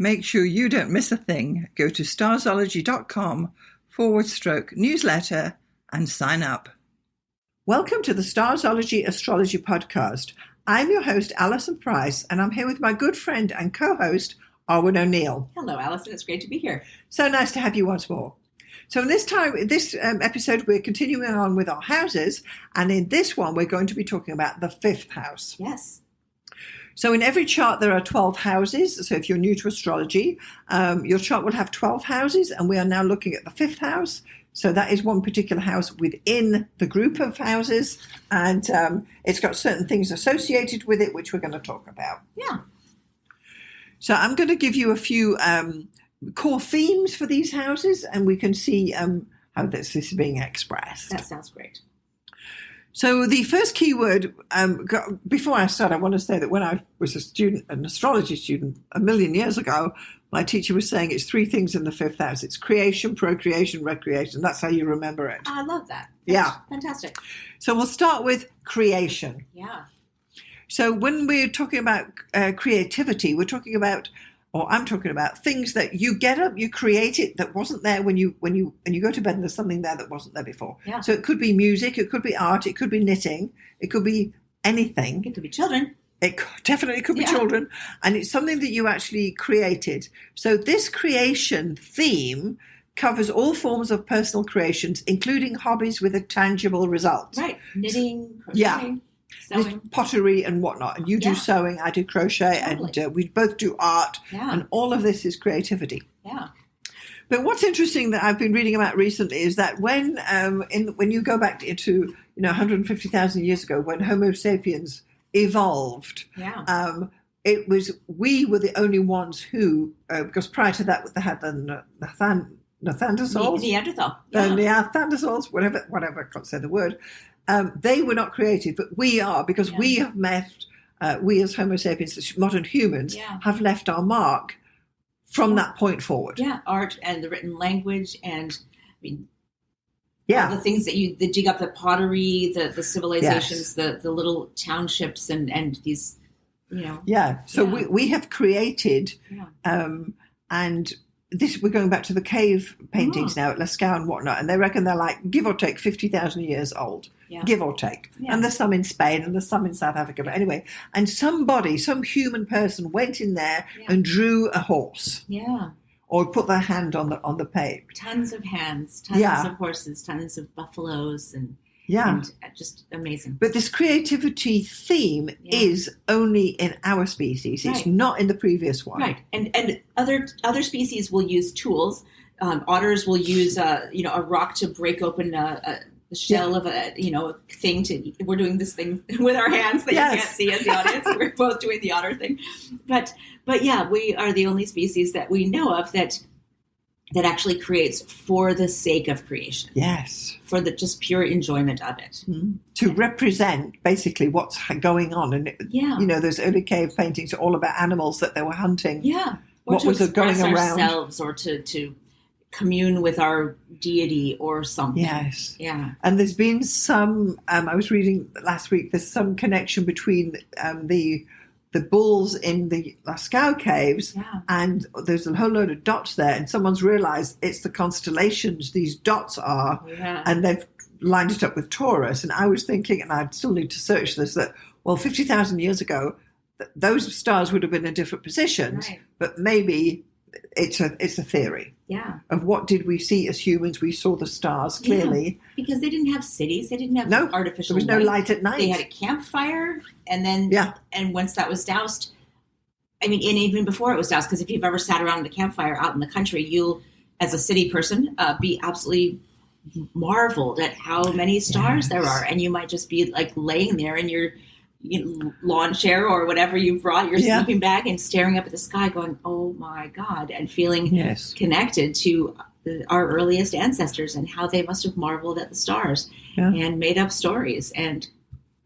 Make sure you don't miss a thing. Go to starzology.com/newsletter and sign up. Welcome to the Starzology Astrology Podcast. I'm your host, Alison Price, and I'm here with my good friend and co-host, Arwynne O'Neill. Hello, Alison. It's great to be here. So nice to have you once more. So in this episode, we're continuing on with our houses, and in this one, we're going to be talking about the fifth house. Yes. So in every chart, there are 12 houses. So if you're new to astrology, your chart will have 12 houses, and we are now looking at the fifth house. So that is one particular house within the group of houses, and it's got certain things associated with it, which we're going to talk about. Yeah. So I'm going to give you a few core themes for these houses, and we can see how this is being expressed. That sounds great. So the first keyword, before I start, I want to say that when I was an astrology student a million years ago, my teacher was saying it's three things in the fifth house. It's creation, procreation, recreation. That's how you remember it. I love that. That's fantastic. So we'll start with creation. Yeah. So when we're talking about creativity, we're talking about, or I'm talking about things that you get up, you create it that wasn't there when you go to bed, and there's something there that wasn't there before. Yeah. So it could be music, it could be art, it could be knitting, it could be anything. It could be children. It definitely could be children, and it's something that you actually created. So this creation theme covers all forms of personal creations, including hobbies with a tangible result. Right. Knitting, crocheting. Sewing. Pottery and whatnot. And you do sewing, I do crochet, totally. And we both do art. Yeah. And all of this is creativity. Yeah. But what's interesting that I've been reading about recently is that when you go back into 150,000 years ago, when Homo sapiens evolved, we were the only ones who, because prior to that they had the Neanderthals. Neanderthal. The Neanderthals, whatever I can't say the word. They were not created, but we are, because we have met, we as Homo sapiens, modern humans, have left our mark from that point forward. Yeah, art and the written language, and all the things that you dig up, the pottery, the civilizations, the little townships, and these, So we have created, and this, we're going back to the cave paintings now at Lascaux and whatnot, and they reckon they're like, give or take, 50,000 years old, give or take. Yeah. And there's some in Spain and there's some in South Africa. But anyway, and some human person went in there and drew a horse. Yeah. Or put their hand on the page. Tons of hands, tons of horses, tons of buffaloes, and just amazing. But this creativity theme is only in our species. It's not in the previous one. Right. And other species will use tools. Otters will use a rock to break open the shell of a thing. We're doing this thing with our hands that you can't see as the audience. We're both doing the otter thing. But we are the only species that we know of that actually creates for the sake of creation. Yes. For the just pure enjoyment of it. Mm-hmm. To represent basically what's going on. And, those early cave paintings are all about animals that they were hunting. Yeah. Or what was going around. Ourselves, or to commune with our deity or something. Yes. Yeah. And there's been some, I was reading last week, there's some connection between the bulls in the Lascaux caves, and there's a whole load of dots there, and someone's realized it's the constellations these dots are, and they've lined it up with Taurus. And I was thinking, and I still need to search this, that 50,000 years ago those stars would have been in different positions, but maybe it's a theory of what did we see as humans. We saw the stars clearly because they didn't have cities, they didn't have artificial there was no light at night. They had a campfire, and then and once that was doused, and even before it was doused, because if you've ever sat around the campfire out in the country, you'll, as a city person, be absolutely marveled at how many stars there are, and you might just be like laying there in your lawn chair or whatever you brought, your sleeping bag, and staring up at the sky going, oh my God, and feeling connected to our earliest ancestors and how they must have marveled at the stars and made up stories and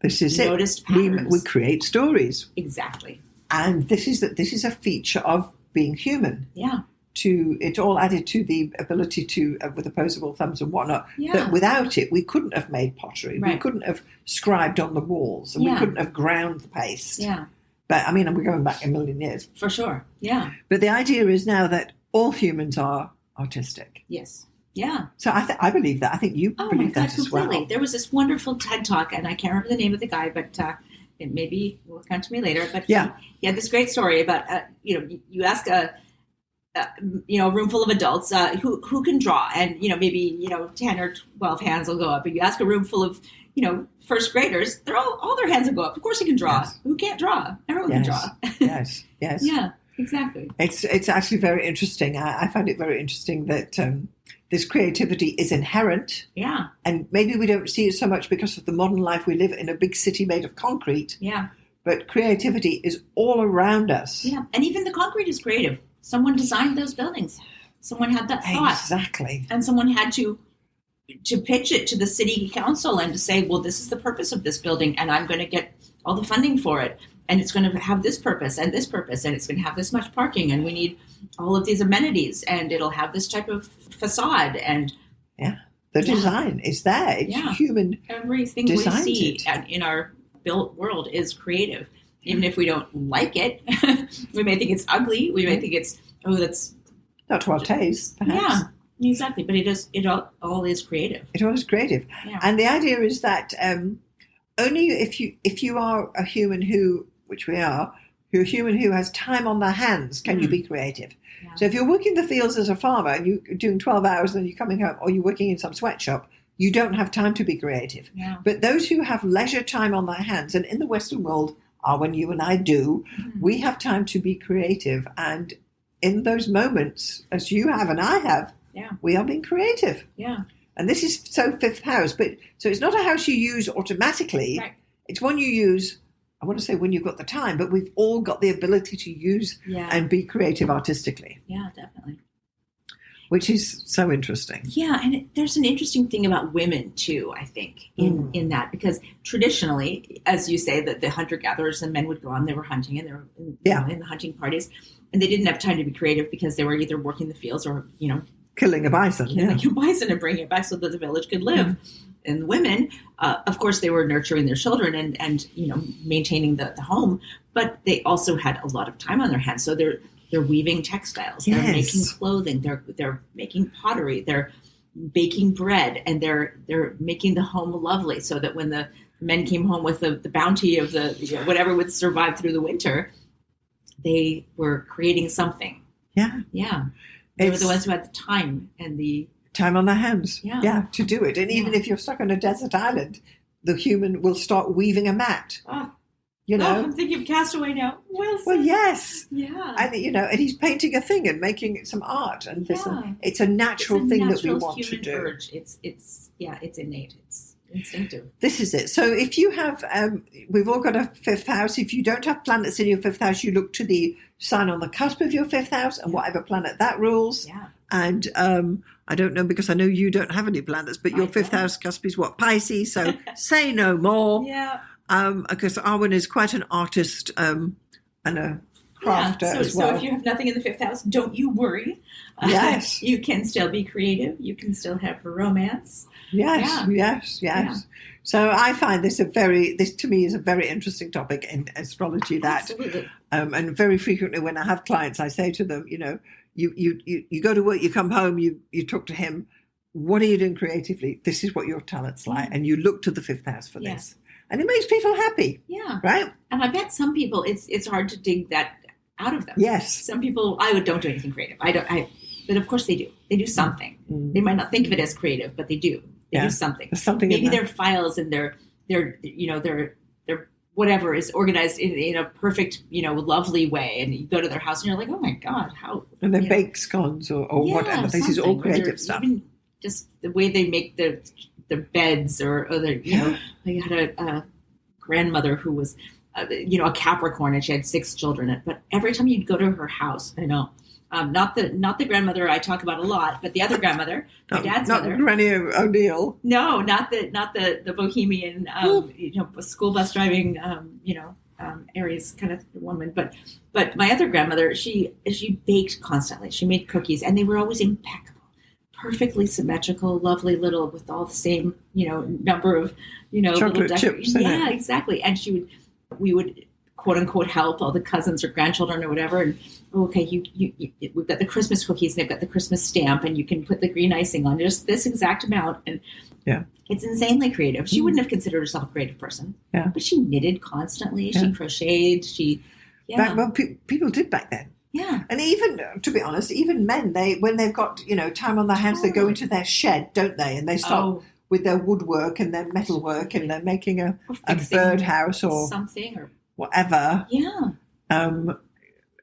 this is noticed patterns. We create stories. Exactly. And this is a feature of being human. Yeah. It's all added to the ability to, with opposable thumbs and whatnot, that without it, we couldn't have made pottery. Right. We couldn't have scribed on the walls, and we couldn't have ground the paste. Yeah. But I mean, we're going back a million years. For sure. Yeah. But the idea is now that all humans are artistic. Yes. Yeah. So I believe that. I think you believe that as well. There was this wonderful TED Talk, and I can't remember the name of the guy, but it maybe will come to me later. But he had this great story about, you ask a room full of adults who can draw, and, maybe, 10 or 12 hands will go up. But you ask a room full of, first graders, they're all their hands will go up. Of course you can draw. Yes. Who can't draw? Everyone can draw. Yes. Yeah, exactly. It's actually very interesting. I find it very interesting that this creativity is inherent. Yeah. And maybe we don't see it so much because of the modern life we live in a big city made of concrete. Yeah. But creativity is all around us. Yeah. And even the concrete is creative. Someone designed those buildings. Someone had that thought. Exactly. And someone had to pitch it to the city council and to say, well, this is the purpose of this building, and I'm going to get all the funding for it. And it's going to have this purpose, and it's going to have this much parking, and we need all of these amenities, and it'll have this type of facade. And the design is there. It's human. Everything we see in our built world is creative. Even if we don't like it, we may think it's ugly. We may think it's, that's not to our taste, perhaps. Yeah, exactly. But it all is creative. It all is creative. Yeah. And the idea is that only if you are a human who, which we are, you're a human who has time on their hands, can you be creative. Yeah. So if you're working the fields as a farmer and you're doing 12 hours and then you're coming home, or you're working in some sweatshop, you don't have time to be creative. Yeah. But those who have leisure time on their hands, and in the Western world, when you and I do, we have time to be creative. And in those moments, as you have and I have, we are being creative. Yeah. And this is fifth house. But so it's not a house you use automatically. Right. It's one you use, I want to say when you've got the time, but we've all got the ability to use and be creative artistically. Yeah, definitely. Which is so interesting. Yeah, and there's an interesting thing about women, too, I think, in that. Because traditionally, as you say, that the hunter-gatherers and men would go on, they were hunting, and they were in the hunting parties. And they didn't have time to be creative because they were either working the fields or, killing a bison. Killing a bison and bringing it back so that the village could live. Mm-hmm. And the women, of course, they were nurturing their children and maintaining the home. But they also had a lot of time on their hands. So they're weaving textiles, they're making clothing, they're making pottery, they're baking bread, and they're making the home lovely so that when the men came home with the bounty of the whatever would survive through the winter, they were creating something. Yeah. Yeah. They were the ones who had the time and the time on their hands. Yeah, to do it. And even if you're stuck on a desert island, the human will start weaving a mat. I'm thinking of Castaway now. Wilson. Well, yes. Yeah. And, and he's painting a thing and making some art. And it's a natural thing that we want to do. Urge. It's innate. It's instinctive. This is it. So if you have, we've all got a fifth house. If you don't have planets in your fifth house, you look to the sign on the cusp of your fifth house and whatever planet that rules. Yeah. And I don't know, because I know you don't have any planets, but your fifth house cusp is what? Pisces. So say no more. Yeah. Because Arwynne is quite an artist and a crafter as well. So if you have nothing in the fifth house, don't you worry. Yes. You can still be creative. You can still have romance. Yes. Yeah. So I find this to me is a very interesting topic in astrology. Absolutely. And very frequently when I have clients, I say to them, you go to work, you come home, you talk to him. What are you doing creatively? This is what your talent's like. And you look to the fifth house for this. And it makes people happy. Yeah. Right? And I bet some people, it's hard to dig that out of them. Yes. Some people, don't do anything creative. But of course they do. They do something. Mm. They might not think of it as creative, but they do. They do something. There's something maybe their files and their whatever is organized in a perfect, lovely way. And you go to their house and you're like, oh my God, how. And they bake scones or whatever. This is all creative stuff. Even just the way they make the beds or they had a grandmother who was, a Capricorn, and she had 6 children. But every time you'd go to her house, not the grandmother I talk about a lot, but the other grandmother, my dad's mother. Not Granny O'Neill. No, not the bohemian, school bus driving, Aries kind of woman. But my other grandmother, she baked constantly. She made cookies, and they were always impeccable. Perfectly symmetrical, lovely little, with all the same, number of, chocolate little chips. Yeah, exactly. And we would quote unquote help, all the cousins or grandchildren or whatever. And okay, we've got the Christmas cookies and they've got the Christmas stamp and you can put the green icing on just this exact amount. And it's insanely creative. She wouldn't have considered herself a creative person, but she knitted constantly. She crocheted. People did back then. Yeah. And even, to be honest, even men, when they've got, time on their hands, they go into their shed, don't they? And they start with their woodwork and their metalwork and they're making a birdhouse or something or whatever. Yeah.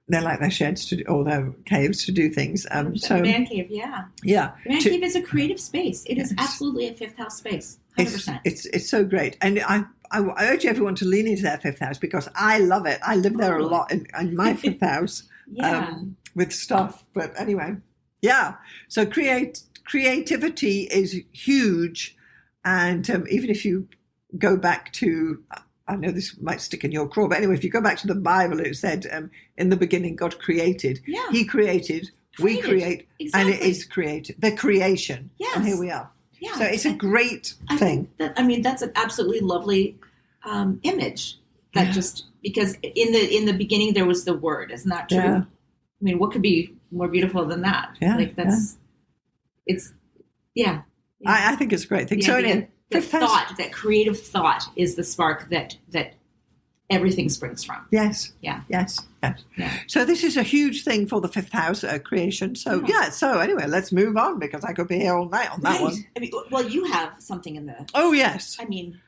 They like their sheds or their caves to do things. So man cave, yeah. Yeah. Man cave is a creative space. It is absolutely a fifth house space. 100%. It's so great. And I urge everyone to lean into their fifth house because I love it. I live there a lot in my fifth house with stuff. But anyway, so creativity is huge. And even if you go back to, I know this might stick in your craw, but anyway, if you go back to the Bible, it said, in the beginning, God created. Yeah. He created, we create, and it is created. The creation. Yes. And here we are. Yeah. So it's a great thing. That's an absolutely lovely image. That just, because in the beginning, there was the Word. Isn't that true? Yeah. I mean, what could be more beautiful than that? Yeah. I think it's a great thing. So anyway, that creative thought is the spark that everything springs from. Yes. Yeah. Yes. Yeah. So this is a huge thing for the fifth house creation. So So anyway, let's move on because I could be here all night on that one. I mean, well, you have something in the. Oh yes. I mean.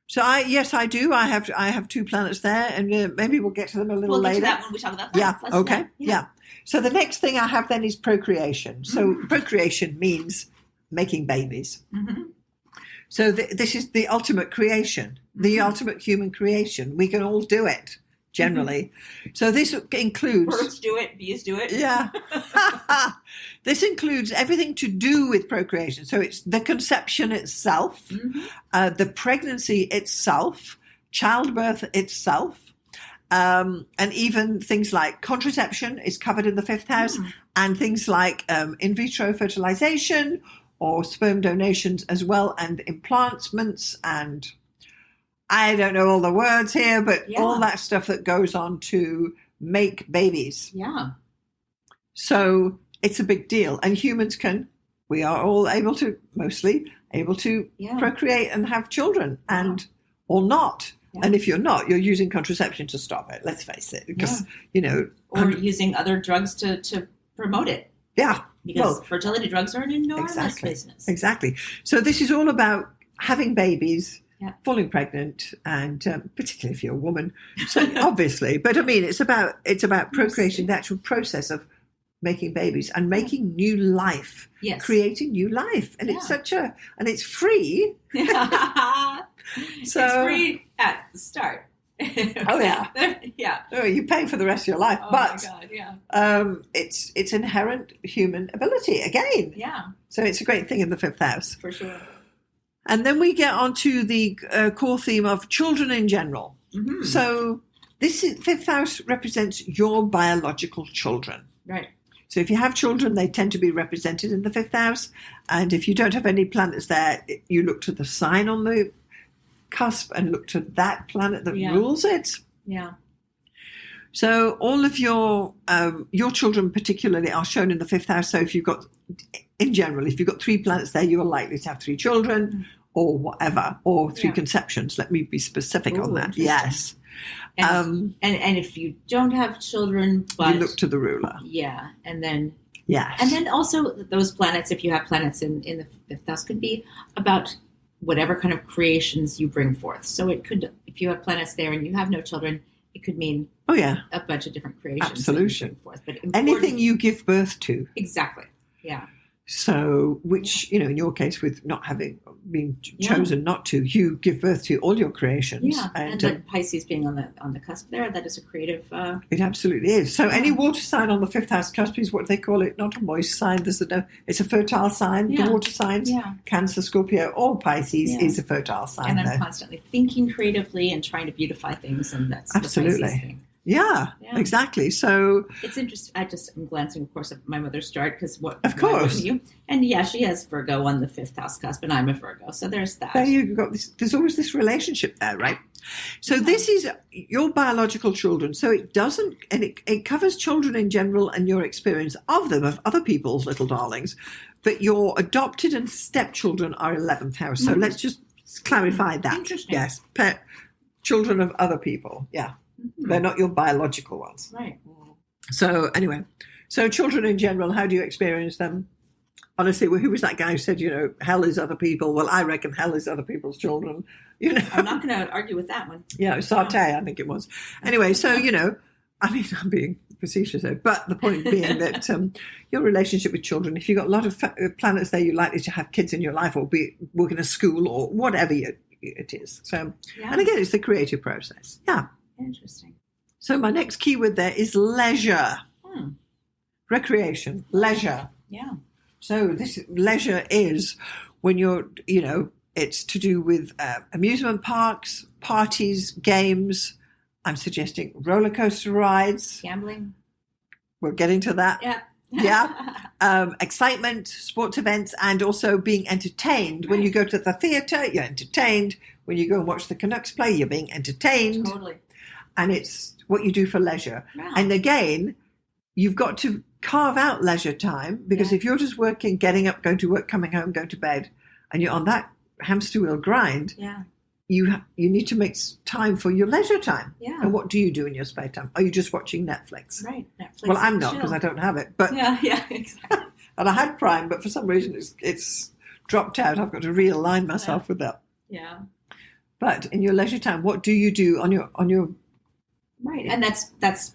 So I do. I have 2 planets there, and maybe we'll get to them a little later. We'll get to that when we talk about that. Yeah. Okay. Yeah. So the next thing I have then is procreation. So procreation means making babies. Mm-hmm. So this is the ultimate creation, the ultimate human creation. We can all do it, generally. Mm-hmm. So this includes... Birds do it, bees do it. Yeah. This includes everything to do with procreation. So it's the conception itself, the pregnancy itself, childbirth itself, and even things like contraception is covered in the fifth house, and things like in vitro fertilization or sperm donations as well, and implantments, and I don't know all the words here, but all that stuff that goes on to make babies. Yeah. So it's a big deal. And humans we are all mostly able to procreate and have children, or not. Yeah. And if you're not, you're using contraception to stop it, let's face it, because, or using other drugs to promote it. Yeah. Because fertility drugs are an enormous business. Exactly. So this is all about having babies, falling pregnant, and particularly if you're a woman, so obviously. But I mean, it's about procreation, the actual process of making babies and making new life, creating new life, and it's and it's free. So it's free at the start. Oh yeah, yeah. Oh, you pay for the rest of your life, but my God, it's inherent human ability again. Yeah. So it's a great thing in the fifth house for sure. And then we get on to the core theme of children in general. Mm-hmm. So fifth house represents your biological children. Right. So if you have children, they tend to be represented in the fifth house, and if you don't have any planets there, you look to the sign on the cusp and look to that planet that rules it. Yeah. So all of your children particularly are shown in the fifth house. So if you've got 3 planets there, you are likely to have 3 children or whatever, or 3 conceptions. Let me be specific on that. Yes. And if you don't have children, but you look to the ruler. Yeah. And then yes. And then also those planets, if you have planets in the fifth house, could be about whatever kind of creations you bring forth. So it could, if you have planets there and you have no children, it could mean a bunch of different creations. Absolutely. Forth. But anything you give birth to. Exactly. Yeah. So, which, in your case, with not having been chosen not to, you give birth to all your creations. Yeah, and then Pisces being on the cusp there, that is a creative... it absolutely is. So any water sign on the fifth house cusp is what they call it, not a moist sign. It's a fertile sign. The water signs, Cancer, Scorpio, or Pisces is a fertile sign. And I'm constantly thinking creatively and trying to beautify things, and that's absolutely. the Pisces thing. Yeah, exactly. So it's interesting. I'm glancing, of course, at my mother's chart because of course, and she has Virgo on the 5th house cusp, and I'm a Virgo, so there's that. There you've got this. There's always this relationship there, right? So this is your biological children. So it doesn't, and it covers children in general and your experience of them, of other people's little darlings. But your adopted and stepchildren are 11th house. So let's just clarify that. Interesting. Yes, children of other people. Yeah, they're not your biological ones. Right. So anyway, so children in general, how do you experience them? Honestly, who was that guy who said, hell is other people? Well, I reckon hell is other people's children. I'm not going to argue with that one. Yeah, Sartre, I think it was. Anyway, so, I mean, I'm being facetious there, but the point being that your relationship with children, if you've got a lot of planets there, you're likely to have kids in your life or be working in a school or whatever it is. So, and again, it's the creative process. Yeah. Interesting. So my next keyword there is leisure. Recreation, leisure. Yeah. So this leisure is when you're, it's to do with amusement parks, parties, games. I'm suggesting roller coaster rides. Gambling. We're getting to that. Yeah. Yeah. Excitement, sports events, and also being entertained. Right. When you go to the theatre, you're entertained. When you go and watch the Canucks play, you're being entertained. Totally. And it's what you do for leisure. Wow. And again, you've got to carve out leisure time, because if you're just working, getting up, going to work, coming home, going to bed, and you're on that hamster wheel grind, you need to make time for your leisure time. Yeah. And what do you do in your spare time? Are you just watching Netflix? Right, Netflix. Well, I'm not, because I don't have it. But exactly. And I had Prime, but for some reason it's dropped out. I've got to realign myself with that. Yeah. But in your leisure time, what do you do on your right? And that's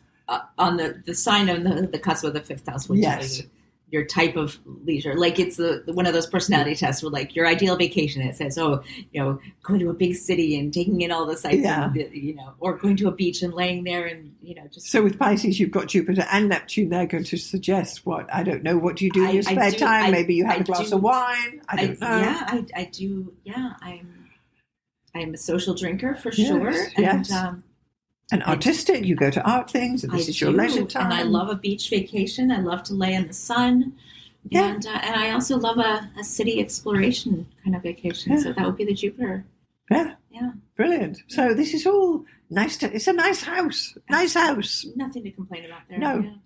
on the sign of the cusp of the 5th house, which is your type of leisure. Like it's one of those personality tests where like your ideal vacation, it says, going to a big city and taking in all the sights, or going to a beach and laying there and, just. So with Pisces, you've got Jupiter and Neptune. They're going to suggest what? I don't know. What do you do in your spare time? Maybe you have a glass of wine. I don't know. Yeah, I do. Yeah, I'm a social drinker for sure. Yes. And artistic, you go to art things, and this is your leisure time. And I love a beach vacation. I love to lay in the sun. Yeah. And I also love a city exploration kind of vacation. Yeah. So that would be the Jupiter. Yeah. Yeah. Brilliant. So this is all nice. It's a nice house. Nice house. Nothing to complain about there. No.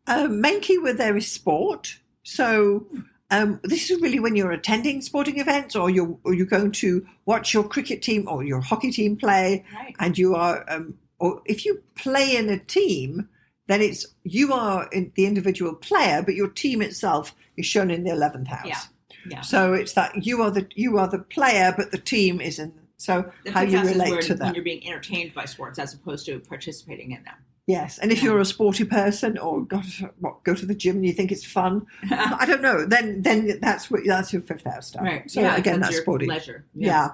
Yeah. Main keyword there is sport. So this is really when you're attending sporting events, or you're going to watch your cricket team or your hockey team play, right. And you are... or if you play in a team, then you are the individual player, but your team itself is shown in the 11th house. Yeah. So it's that you are the player, but the team isn't. So how you relate to that? When you're being entertained by sports as opposed to participating in them. Yes, and if you're a sporty person, or go to the gym and you think it's fun, I don't know. Then that's your 5th house stuff. Right. So again, that's sporty. Leisure. Yeah.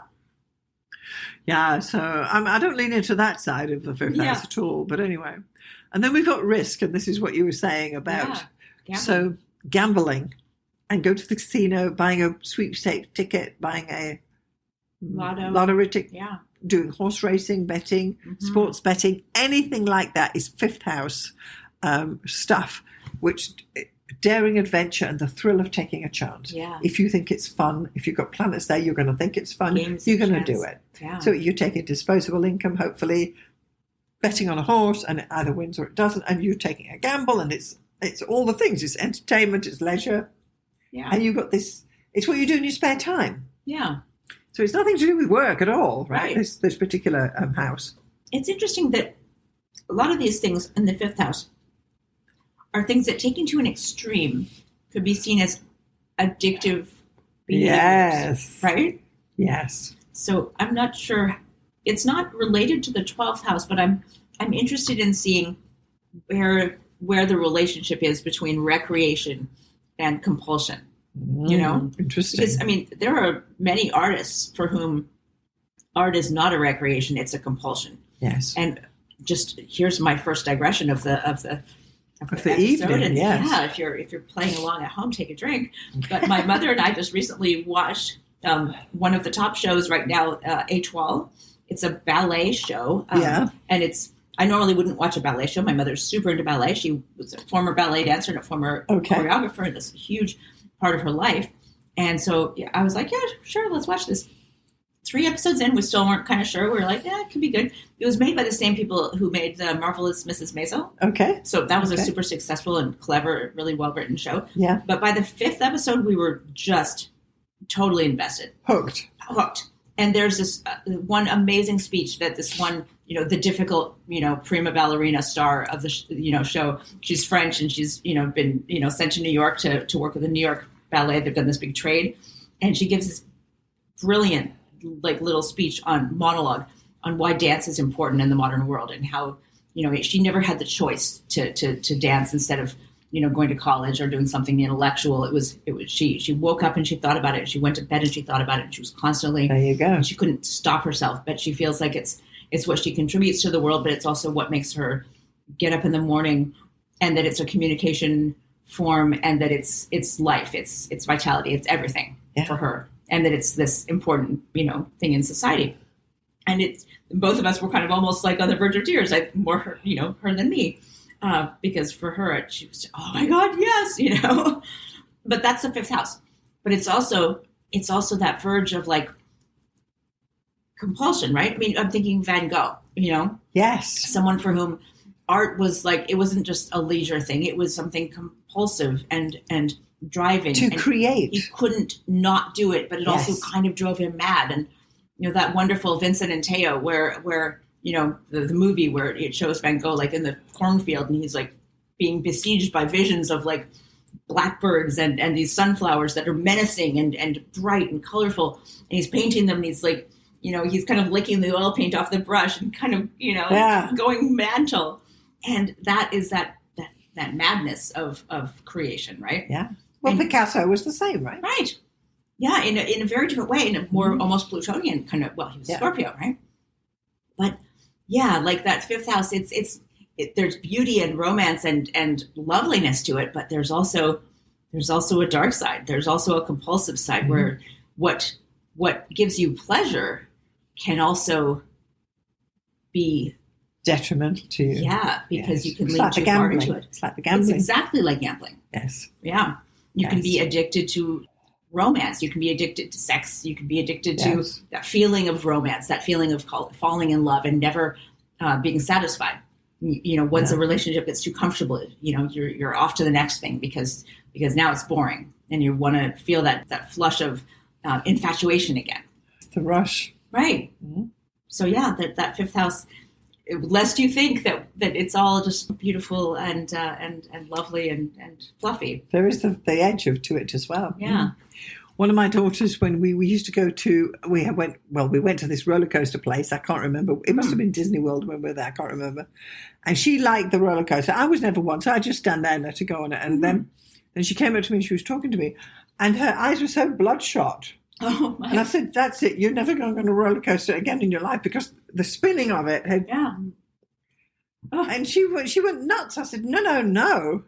Yeah, so I don't lean into that side of the 5th house at all. But anyway. And then we've got risk, and this is what you were saying about. Yeah. So gambling, and go to the casino, buying a sweepstakes ticket, buying a lottery ticket, doing horse racing, betting, sports betting, anything like that is 5th house stuff, which... daring adventure and the thrill of taking a chance. Yeah. If you think it's fun, if you've got planets there, you're going to think it's fun. You're going to do it. Yeah. So you're taking disposable income, hopefully, betting on a horse, and it either wins or it doesn't, and you're taking a gamble, and it's all the things. It's entertainment, it's leisure. Yeah. And you've got this, it's what you do in your spare time. Yeah. So it's nothing to do with work at all, right? This particular house. It's interesting that a lot of these things in the 5th house are things that, taken to an extreme, could be seen as addictive behaviors. Yes. Right? Yes. So I'm not sure. It's not related to the 12th house, but I'm interested in seeing where the relationship is between recreation and compulsion. Interesting. Because, there are many artists for whom art is not a recreation, it's a compulsion. Yes. And just here's my first digression of the evening, yes. Yeah, if you're playing along at home, take a drink. But my mother and I just recently watched one of the top shows right now, Étoile. It's a ballet show, and it's I normally wouldn't watch a ballet show. My mother's super into ballet. She was a former ballet dancer and a former choreographer, and this huge part of her life. And so I was like, yeah, sure, let's watch this. 3 episodes in, we still weren't kind of sure. We were like, yeah, it could be good. It was made by the same people who made The Marvelous Mrs. Maisel. Okay. So that was a super successful and clever, really well-written show. Yeah. But by the 5th episode, we were just totally invested. Hooked. And there's this one amazing speech that this one, the difficult, prima ballerina star of the, show. She's French, and she's, been, sent to New York to work with the New York Ballet. They've done this big trade. And she gives this brilliant, little speech on monologue on why dance is important in the modern world, and how, she never had the choice to dance instead of, going to college or doing something intellectual. It was she woke up and she thought about it. She went to bed and she thought about it. And she was constantly, there you go. She couldn't stop herself, but she feels like it's what she contributes to the world, but it's also what makes her get up in the morning, and that it's a communication form, and that it's life, it's vitality, it's everything for her. And that it's this important, thing in society. And both of us were kind of almost like on the verge of tears. More her, her than me, because for her, she was, oh my God, yes, But that's the 5th house. But it's also that verge of compulsion, right? I mean, I'm thinking Van Gogh, Yes. Someone for whom art was it wasn't just a leisure thing. It was something compulsive and driving to create. He couldn't not do it, but it also kind of drove him mad. And that wonderful Vincent and Teo, where the movie where it shows Van Gogh in the cornfield, and he's being besieged by visions of blackbirds and these sunflowers that are menacing and bright and colorful, and he's painting them, and he's he's kind of licking the oil paint off the brush and kind of going mental. And that is that madness of creation, right? Yeah. Well, Picasso was the same, right? Right. Yeah, in a very different way, in a more almost Plutonian kind of. Well, he was Scorpio, right? But that 5th house, there's beauty and romance and loveliness to it, but there's also a dark side. There's also a compulsive side where what gives you pleasure can also be detrimental to you. Yeah, because you can lean too far into it. It's like the gambling. It's exactly like gambling. Yes. Yeah. You can be addicted to romance. You can be addicted to sex. You can be addicted to that feeling of romance, that feeling of falling in love and never being satisfied. Once a relationship gets too comfortable, you're off to the next thing because now it's boring, and you want to feel that flush of infatuation again. The rush. Right. Mm-hmm. So that 5th house, lest you think that it's all just beautiful and lovely and fluffy. There is the edge to it as well. Yeah. Mm. One of my daughters, when we used to go to, we went to this roller coaster place. I can't remember. It must have been Disney World when we were there. I can't remember. And she liked the roller coaster. I was never one, so I just stand there and let her go on it. And then she came up to me and she was talking to me, and her eyes were so bloodshot. Oh my. And I said, that's it. You're never going on a roller coaster again in your life, because the spinning of it had... Yeah. Oh. And she went nuts. I said, no.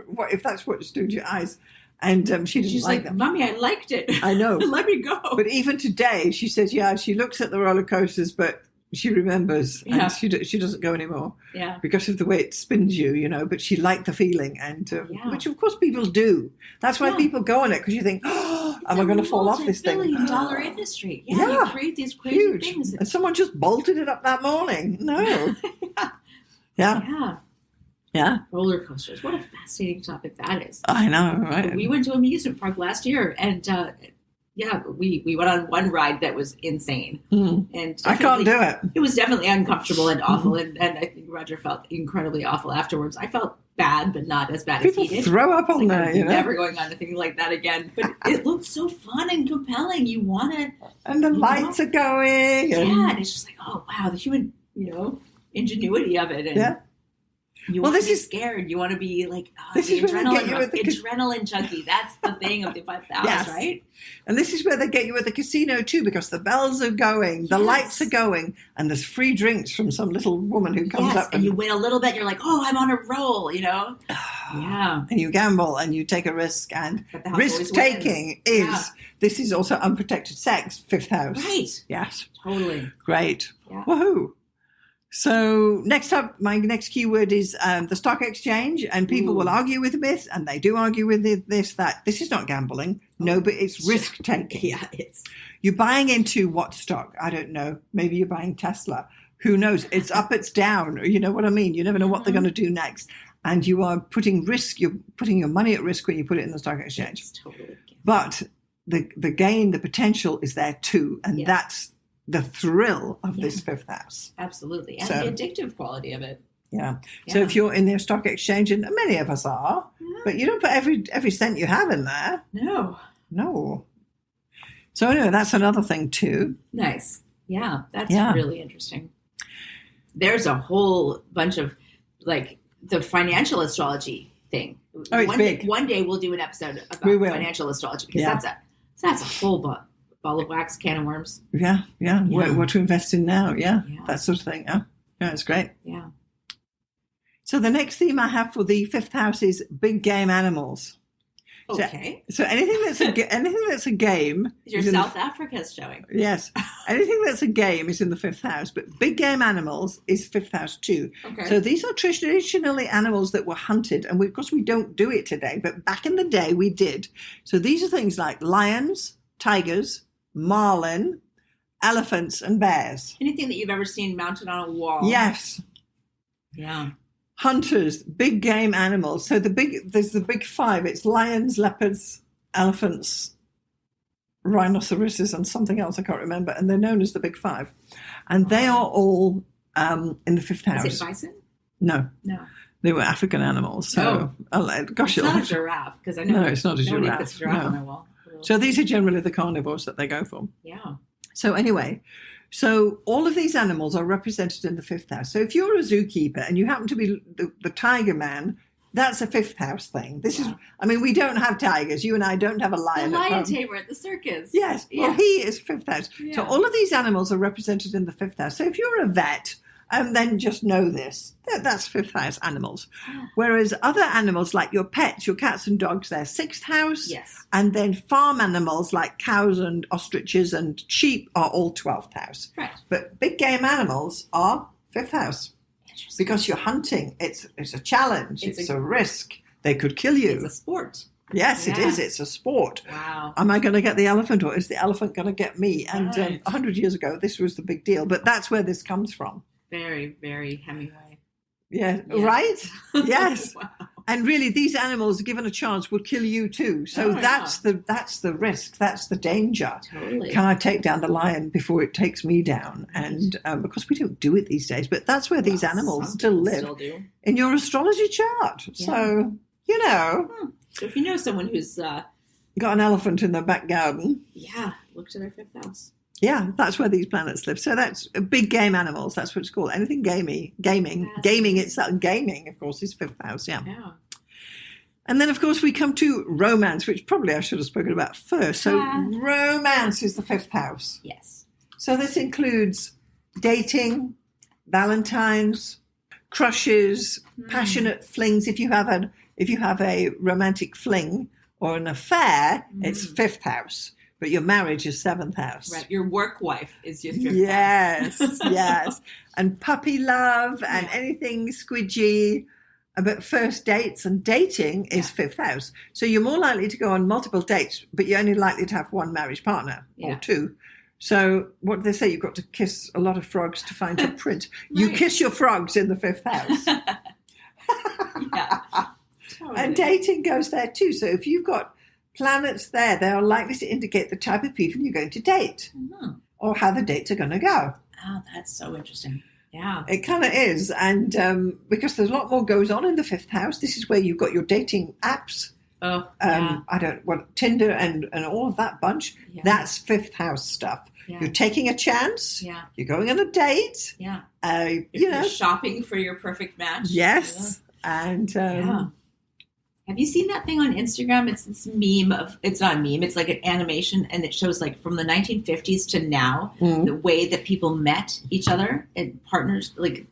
What if that's what's doing to your eyes? And she's like that. Mommy, I liked it. I know. Let me go. But even today, she says, she looks at the roller coasters, but she remembers, and she doesn't go anymore. Yeah. Because of the way it spins you, but she liked the feeling, and which of course people do. That's why people go on it, because you think, am I going to fall off this thing? It's a multi-billion-dollar industry. Yeah, you create these crazy huge things. And someone just bolted it up that morning. No. Yeah. Roller coasters. What a fascinating topic that is. I know, right? We went to an amusement park last year, and we went on one ride that was insane. And I can't do it. It was definitely uncomfortable and awful, and I think Roger felt incredibly awful afterwards. I felt bad, but not as bad People as he did. Throw up on there, I'm never going on anything like that again. But it looked so fun and compelling. You want to... And the lights are going. And it's just like, oh, wow, the human, ingenuity of it. And you want to be scared. You want to be like, this the is adrenaline junkie. That's the thing of the 5th house, right? And this is where they get you at the casino too, because the bells are going, the lights are going, and there's free drinks from some little woman who comes up. And you win a little bit. You're like, oh, I'm on a roll, Yeah. And you gamble and you take a risk, and risk taking this is also unprotected sex, 5th house. Right. Yes. Totally. Great. Yeah. Woohoo. So next up, my next keyword is the stock exchange, and people will argue with this, and they do argue with this, that this is not gambling. No, but it's risk taking. Yeah, it's. You're buying into what stock? I don't know. Maybe you're buying Tesla. Who knows? It's up, it's down. You know what I mean? You never know what they're going to do next. And you are putting risk, you're putting your money at risk when you put it in the stock exchange. It's totally. But the gain, the potential is there too. And that's the thrill of this fifth house. Absolutely. And the addictive quality of it. Yeah. So if you're in their stock exchange, and many of us are, but you don't put every cent you have in there. No. So anyway, that's another thing too. Nice. Yeah, that's really interesting. There's a whole bunch of like the financial astrology thing. Oh, it's big. One day we'll do an episode about financial astrology because that's a whole ball of wax, can of worms. Yeah. What to invest in now? Yeah, that sort of thing. Yeah, it's great. Yeah. So the next theme I have for the fifth house is big game animals. Okay. So anything that's a game. Your South Africa's showing. Yes. Anything that's a game is in the fifth house, but big game animals is fifth house too. Okay. So these are traditionally animals that were hunted, and of course we don't do it today, but back in the day we did. So these are things like lions, tigers, marlin, elephants, and bears. Anything that you've ever seen mounted on a wall. Yes. Yeah. Hunters, big game animals. So there's the big five. It's lions, leopards, elephants, rhinoceroses, and something else I can't remember. And they're known as the big five. And they are all in the fifth house. Is it bison? No. They were African animals. So, gosh, it's not a giraffe because I know. No, it's not a giraffe. It's a giraffe on my wall. So these are generally the carnivores that they go for. Yeah. So anyway. So all of these animals are represented in the fifth house. So if you're a zookeeper and you happen to be the tiger man, that's a fifth house thing. This is, I mean, we don't have tigers. You and I don't have a lion. The lion tamer at the circus. Yes. Yeah. Well, he is fifth house. Yeah. So all of these animals are represented in the fifth house. So if you're a vet, then just know this. That's fifth house animals. Whereas other animals like your pets, your cats and dogs, they're sixth house. Yes. And then farm animals like cows and ostriches and sheep are all 12th house. Right. But big game animals are fifth house. Interesting. Because you're hunting. It's a challenge. It's a risk. They could kill you. It's a sport. Yes, it is. It's a sport. Wow. Am I going to get the elephant or is the elephant going to get me? And 100 years ago, this was the big deal. But that's where this comes from. Very, very Hemingway. Yeah, right? Yes. Wow. And really, these animals, given a chance, would kill you too. So that's the risk. That's the danger. Totally. Can I take down the lion before it takes me down? And because we don't do it these days, but that's where these animals still live in your astrology chart. Yeah. So, you know. So if you know someone who's got an elephant in their back garden. Yeah, look to their fifth house. Yeah, that's where these planets live. So that's big game animals. That's what it's called. Anything gaming, itself. Gaming, of course, is fifth house. Yeah. And then, of course, we come to romance, which probably I should have spoken about first. So romance is the fifth house. Yes. So this includes dating, Valentine's, crushes, passionate flings. If you have a romantic fling or an affair, it's fifth house. But your marriage is seventh house. Right. Your work wife is your fifth house. Yes. And puppy love and anything squidgy. But first dates and dating is fifth house. So you're more likely to go on multiple dates, but you're only likely to have one marriage partner or two. So what do they say? You've got to kiss a lot of frogs to find your prince. You kiss your frogs in the fifth house. Totally. And dating goes there too. So if you've got planets there, they are likely to indicate the type of people you're going to date or how the dates are going to go. Oh, that's so interesting. Yeah. It kind of is. And because there's a lot more goes on in the fifth house, this is where you've got your dating apps. Tinder and all of that bunch. Yeah. That's fifth house stuff. Yeah. You're taking a chance. Yeah. You're going on a date. Yeah. You're shopping for your perfect match. Yes. Yeah. And have you seen that thing on Instagram? It's this meme it's not a meme, it's like an animation, and it shows like from the 1950s to now, the way that people met each other and partners, like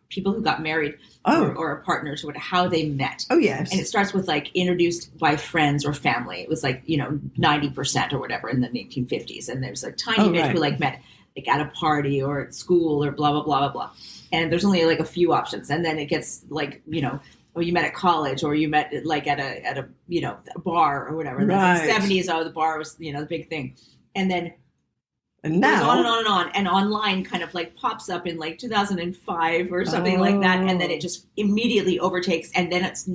people who got married or partners, or how they met. Oh, yes. And it starts with like introduced by friends or family. It was like, 90% or whatever in the 1950s. And there's a tiny bit who like met. like at a party or at school or blah, blah, blah, blah, blah. And there's only like a few options. And then it gets like, or you met at college, or you met like at a a bar or whatever. And right. That's the 70s. The bar was, the big thing. And then and now, it goes on and on and on. And online kind of like pops up in like 2005 or something like that. And then it just immediately overtakes. And then it's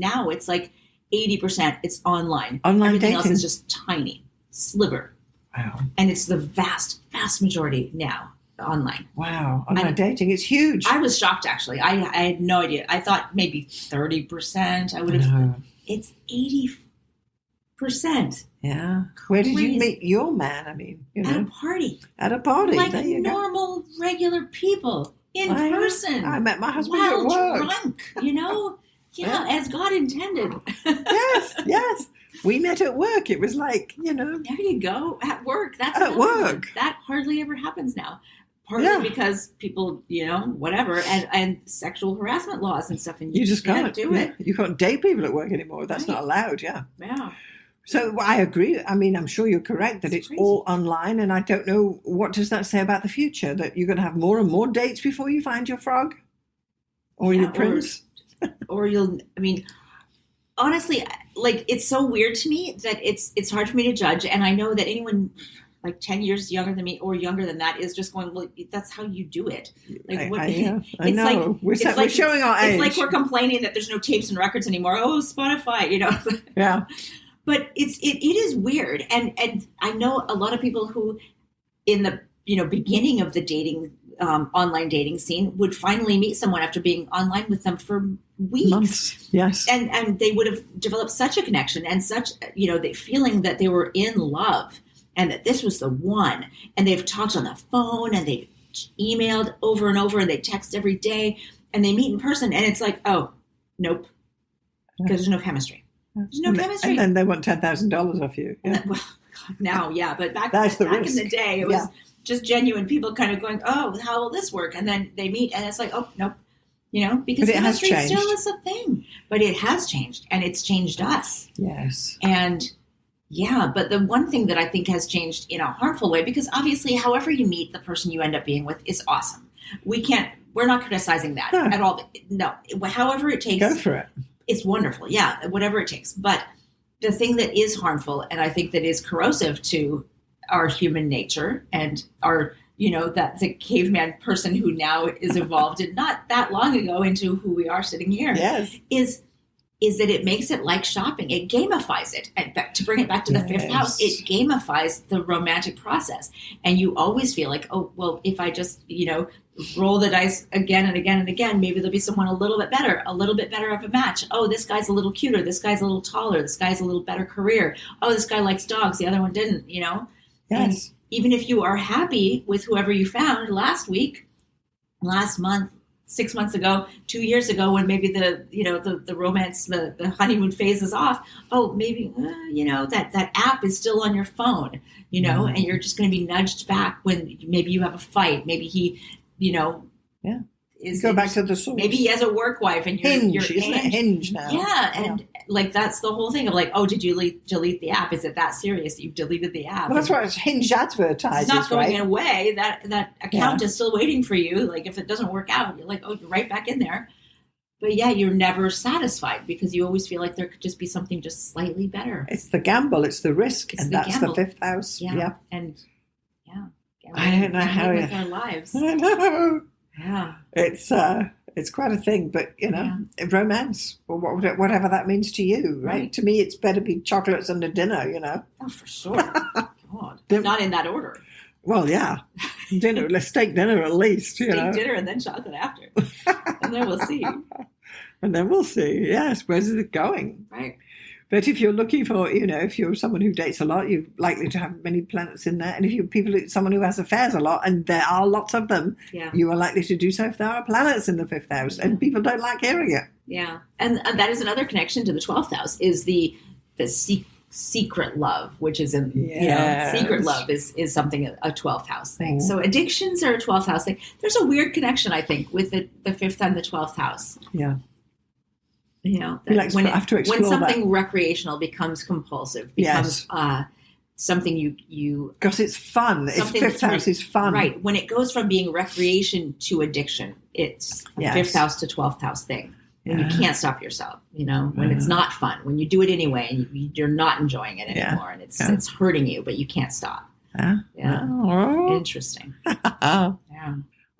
like 80%. It's online. Online Everything dating. else is just tiny sliver. Wow. And it's the vast, vast majority now online. Wow. Online dating. It's huge. I was shocked, actually. I had no idea. I thought maybe 30%. I would have. No. It's 80%. Yeah. Where did you meet your man? I mean, at a party. At a party. Like there you normal, regular people in person. I met my husband while at work. Drunk, Yeah, as God intended. Yes. We met at work. It was like, There you go. At work. That's at work. That hardly ever happens now. Partly because people, whatever, and sexual harassment laws and stuff. And you just can't do it. You can't date people at work anymore. That's not allowed. Yeah. Yeah. So I agree. I mean, I'm sure you're correct that it's all online. And I don't know, what does that say about the future? That you're going to have more and more dates before you find your frog? Or your prince? Or honestly, like, it's so weird to me that it's hard for me to judge. And I know that anyone like 10 years younger than me or younger than that is just going, well, that's how you do it. Like, I know. Like, we're showing our age. It's like we're complaining that there's no tapes and records anymore. Oh, Spotify, Yeah. But it is weird. And I know a lot of people who in the, beginning of the dating, online dating scene would finally meet someone after being online with them for weeks. Months. Yes. And they would have developed such a connection and such, the feeling that they were in love. And that this was the one. And they've talked on the phone and they've emailed over and over and they text every day and they meet in person. And it's like, oh, nope. Because there's no chemistry. There's no chemistry. And then they want $10,000 off you. Yeah. Well, God, now, yeah. But back in the day, it was just genuine people kind of going, oh, how will this work? And then they meet and it's like, oh, nope. Because chemistry still is a thing. But it has changed. And it's changed us. Yes. And yeah, but the one thing that I think has changed in a harmful way, because obviously however you meet the person you end up being with is awesome. We're not criticizing that at all. No, however it takes. Go for it. It's wonderful. Yeah, whatever it takes. But the thing that is harmful and I think that is corrosive to our human nature and our, that the caveman person who now is evolved and not that long ago into who we are sitting here is that it makes it like shopping. It gamifies it. And to bring it back to the fifth house, it gamifies the romantic process. And you always feel like, oh, well, if I just, roll the dice again and again and again, maybe there'll be someone a little bit better of a match. Oh, this guy's a little cuter. This guy's a little taller. This guy's a little better career. Oh, this guy likes dogs. The other one didn't, Yes. And even if you are happy with whoever you found last week, last month, 6 months ago, 2 years ago, when maybe the romance, the honeymoon phase is off. Oh, maybe, that app is still on your phone, and you're just going to be nudged back when maybe you have a fight. Maybe he, go back to the source. Maybe he has a work wife and you're isn't it Hinge now? Yeah. And like, that's the whole thing of like, oh, did you delete the app? Is it that serious? You've deleted the app. Well, that's what Hinge advertises. It's not going away. That account is still waiting for you. Like, if it doesn't work out, you're like, oh, you're right back in there. But yeah, you're never satisfied because you always feel like there could just be something just slightly better. It's the gamble. It's the risk. And that's the fifth house. Yeah. And I don't know how with our lives. I know. Yeah. It's quite a thing, but romance, or whatever that means to you, right? To me, it's better be chocolates and a dinner, Oh, for sure. God, not in that order. Well, yeah, dinner. Let's steak dinner at least, steak dinner and then chocolate after, and then we'll see. And then we'll see. Yes, where's it going? Right. But if you're looking for, if you're someone who dates a lot, you're likely to have many planets in there. And if you're someone who has affairs a lot, and there are lots of them, you are likely to do so if there are planets in the fifth house. And people don't like hearing it. Yeah. And that is another connection to the 12th house, is the secret love, which is secret love is something, a 12th house thing. So addictions are a 12th house thing. There's a weird connection, I think, with the fifth and the 12th house. Yeah. When something recreational becomes compulsive, becomes something you because it's fun. It's fifth house is fun, right? When it goes from being recreation to addiction, it's a fifth house to 12th house thing. When you can't stop yourself, when it's not fun, when you do it anyway and you're not enjoying it anymore, and it's hurting you, but you can't stop. Interesting.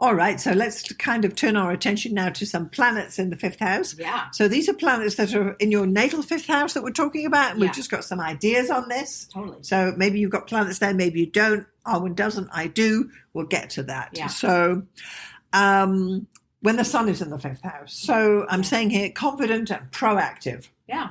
All right, so let's kind of turn our attention now to some planets in the fifth house. Yeah. So these are planets that are in your natal fifth house that we're talking about, and we've just got some ideas on this. Totally. So maybe you've got planets there, maybe you don't. Arwynne doesn't, I do. We'll get to that. Yeah. So when the sun is in the fifth house. So I'm saying here, confident and proactive. Yeah.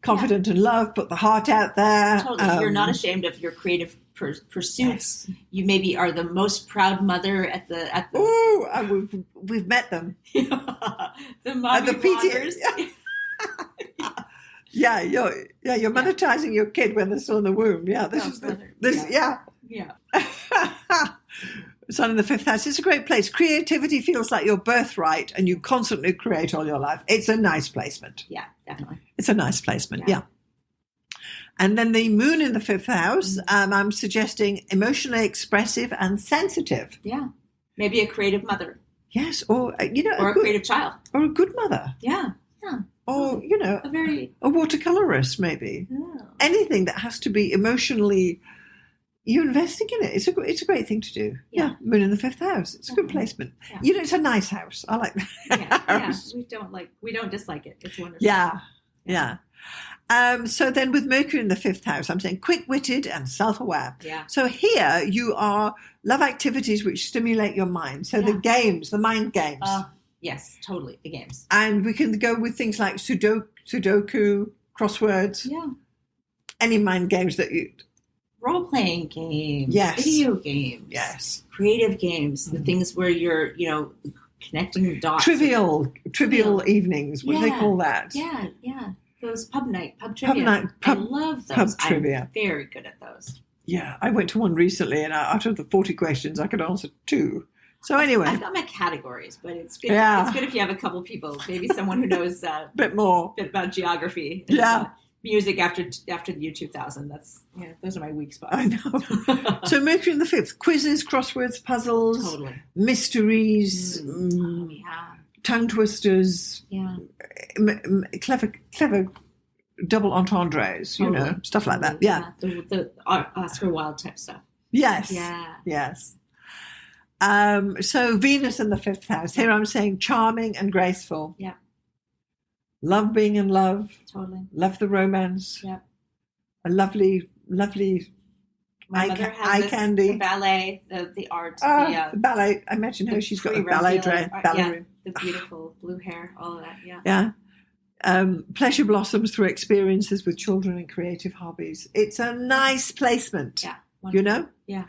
Confident in love, put the heart out there. Totally. You're not ashamed of your creative pursuits. Yes. You maybe are the most proud mother at the. Ooh, we've met them. The mommy bloggers. You're monetizing your kid when they're still in the womb. Yeah, this is this. Yeah. Sun in the fifth house. It's a great place. Creativity feels like your birthright, and you constantly create all your life. It's a nice placement. Yeah, definitely. It's a nice placement. Yeah. And then the moon in the fifth house, I'm suggesting emotionally expressive and sensitive. Yeah. Maybe a creative mother. Yes. Or, or a creative child. Or a good mother. Yeah. Yeah. Or, a watercolorist, maybe. Yeah. Anything that has to be emotionally, you're investing in it. It's a great thing to do. Yeah. Moon in the fifth house. It's a good placement. Yeah. It's a nice house. I like that. Yeah. We don't dislike it. It's wonderful. Yeah. So then with Mercury in the fifth house, I'm saying quick-witted and self-aware. Yeah. So here you are love activities which stimulate your mind. So the games, the mind games. Yes, totally. The games. And we can go with things like Sudoku, crosswords. Yeah. Any mind games that you... Role-playing games. Yes. Video games. Yes. Creative games. The things where you're, connecting the dots. Trivial evenings. What do they call that? Yeah. Those pub trivia. I love those. Pub trivia. I'm very good at those. Yeah, I went to one recently, and out of the 40 questions, I could answer 2. So anyway, I've got my categories, but it's good. Yeah. It's good if you have a couple people, maybe someone who knows a bit about geography. And, music after the year 2000. Those are my weak spots. I know. So Mercury in the fifth: quizzes, crosswords, puzzles, totally. Mysteries. Tongue twisters, clever double entendres, stuff like that. Yeah. The Oscar Wilde type stuff. Yes. Yeah. Yes. So Venus in the fifth house. Here I'm saying charming and graceful. Yeah. Love being in love. Totally. Love the romance. Yeah. A lovely eye candy. The ballet, the art. The ballet. I imagine her. She's got a ballet dress. Ballerina. The beautiful blue hair, all of that. Yeah. Pleasure blossoms through experiences with children and creative hobbies. It's a nice placement. Yeah. Wonderful. Yeah.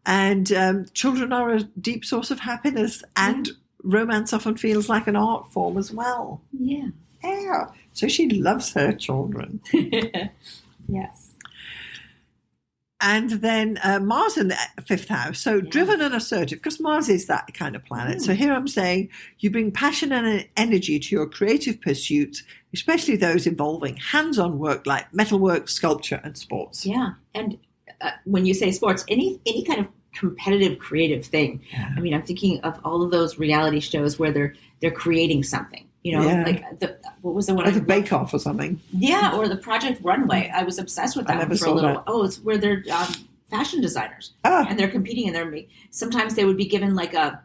And children are a deep source of happiness, and romance often feels like an art form as well. Yeah. Yeah. So she loves her children. Yes. And then Mars in the fifth house. So driven and assertive, because Mars is that kind of planet. So here I'm saying you bring passion and energy to your creative pursuits, especially those involving hands-on work like metalwork, sculpture, and sports. Yeah. And when you say sports, any kind of competitive creative thing. Yeah. I mean, I'm thinking of all of those reality shows where they're creating something. Like what was the one? Like the Bake Off or something. Yeah, or the Project Runway. I was obsessed with that one for a little. That. Oh, it's where they're fashion designers, and they're competing, and sometimes they would be given like a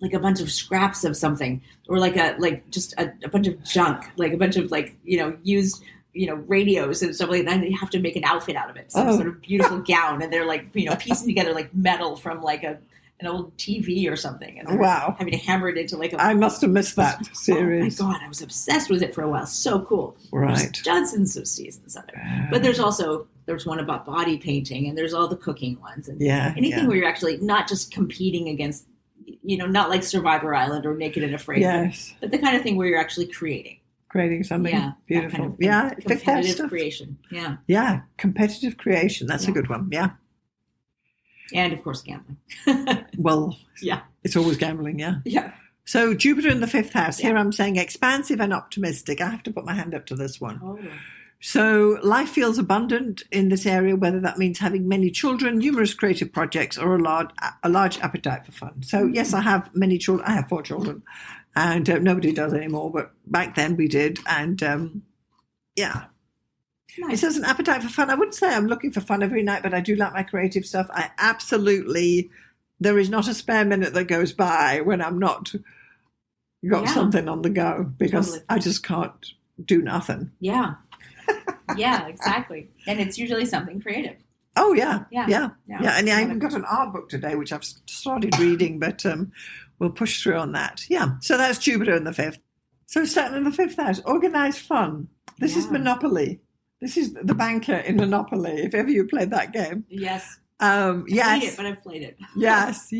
bunch of scraps of something, or just a bunch of junk, like a bunch of used radios and stuff like that. And they have to make an outfit out of it, some sort of beautiful gown, and they're piecing together metal from an old TV or something. And having to hammer it into I must have missed that series. Oh my God, I was obsessed with it for a while. So cool. Right. There's dozens of seasons of it. But there's one about body painting, and there's all the cooking ones. And anything where you're actually not just competing against, not like Survivor Island or Naked and Afraid. Yes. But the kind of thing where you're actually creating something beautiful. Kind of competitive creation. Yeah. Yeah. Competitive creation. That's a good one. Yeah. And, of course, gambling. Well, it's always gambling, yeah. Yeah. So Jupiter in the fifth house. Here I'm saying expansive and optimistic. I have to put my hand up to this one. Oh. So life feels abundant in this area, whether that means having many children, numerous creative projects, or a large appetite for fun. So yes, I have many children. I have 4 children, and nobody does anymore. But back then we did, and yeah. Nice. It says an appetite for fun. I wouldn't say I'm looking for fun every night, but I do like my creative stuff. There is not a spare minute that goes by when I'm not got something on the go, because I just can't do nothing. Yeah. Yeah, exactly. And it's usually something creative. Oh, yeah. And I even got an art book today, which I've started reading, but we'll push through on that. Yeah. So that's Jupiter in the 5th. So Saturn in the 5th house, organized fun. This is Monopoly. This is the banker in Monopoly, if ever you played that game. Yes. Yes. I hate it, but I've played it. Yes.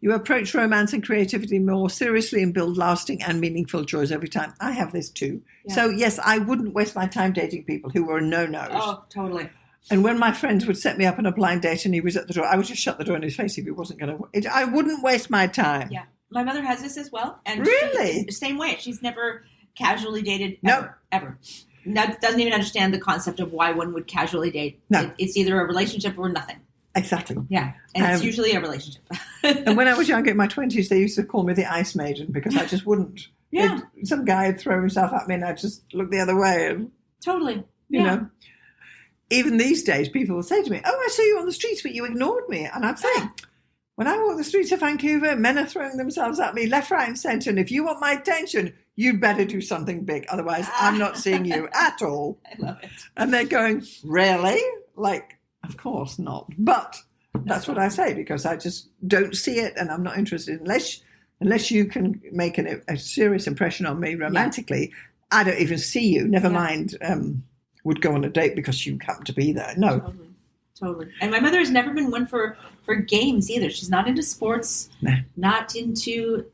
You approach romance and creativity more seriously and build lasting and meaningful joys every time. I have this too. Yeah. So, yes, I wouldn't waste my time dating people who were no-nos. Oh, totally. And when my friends would set me up on a blind date and he was at the door, I would just shut the door in his face if he wasn't going to. I wouldn't waste my time. Yeah. My mother has this as well. And really? The same way. She's never casually dated ever. Doesn't even understand the concept of why one would casually date. No. It's either a relationship or nothing. Exactly. Yeah. And it's usually a relationship. And when I was younger in my 20s, they used to call me the Ice Maiden because I just wouldn't. Yeah. Some guy would throw himself at me and I'd just look the other way. And, totally. You know. Even these days, people will say to me, I saw you on the streets, but you ignored me. And I'd say, when I walk the streets of Vancouver, men are throwing themselves at me left, right, and centre. And if you want my attention, you'd better do something big. Otherwise, I'm not seeing you at all. I love it. And they're going, really? Like, of course not. But that's what I say, because I just don't see it and I'm not interested. Unless you can make a serious impression on me romantically, I don't even see you. Never mind would go on a date because you happen to be there. No. Totally. And my mother has never been one for games either. She's not into sports, not into,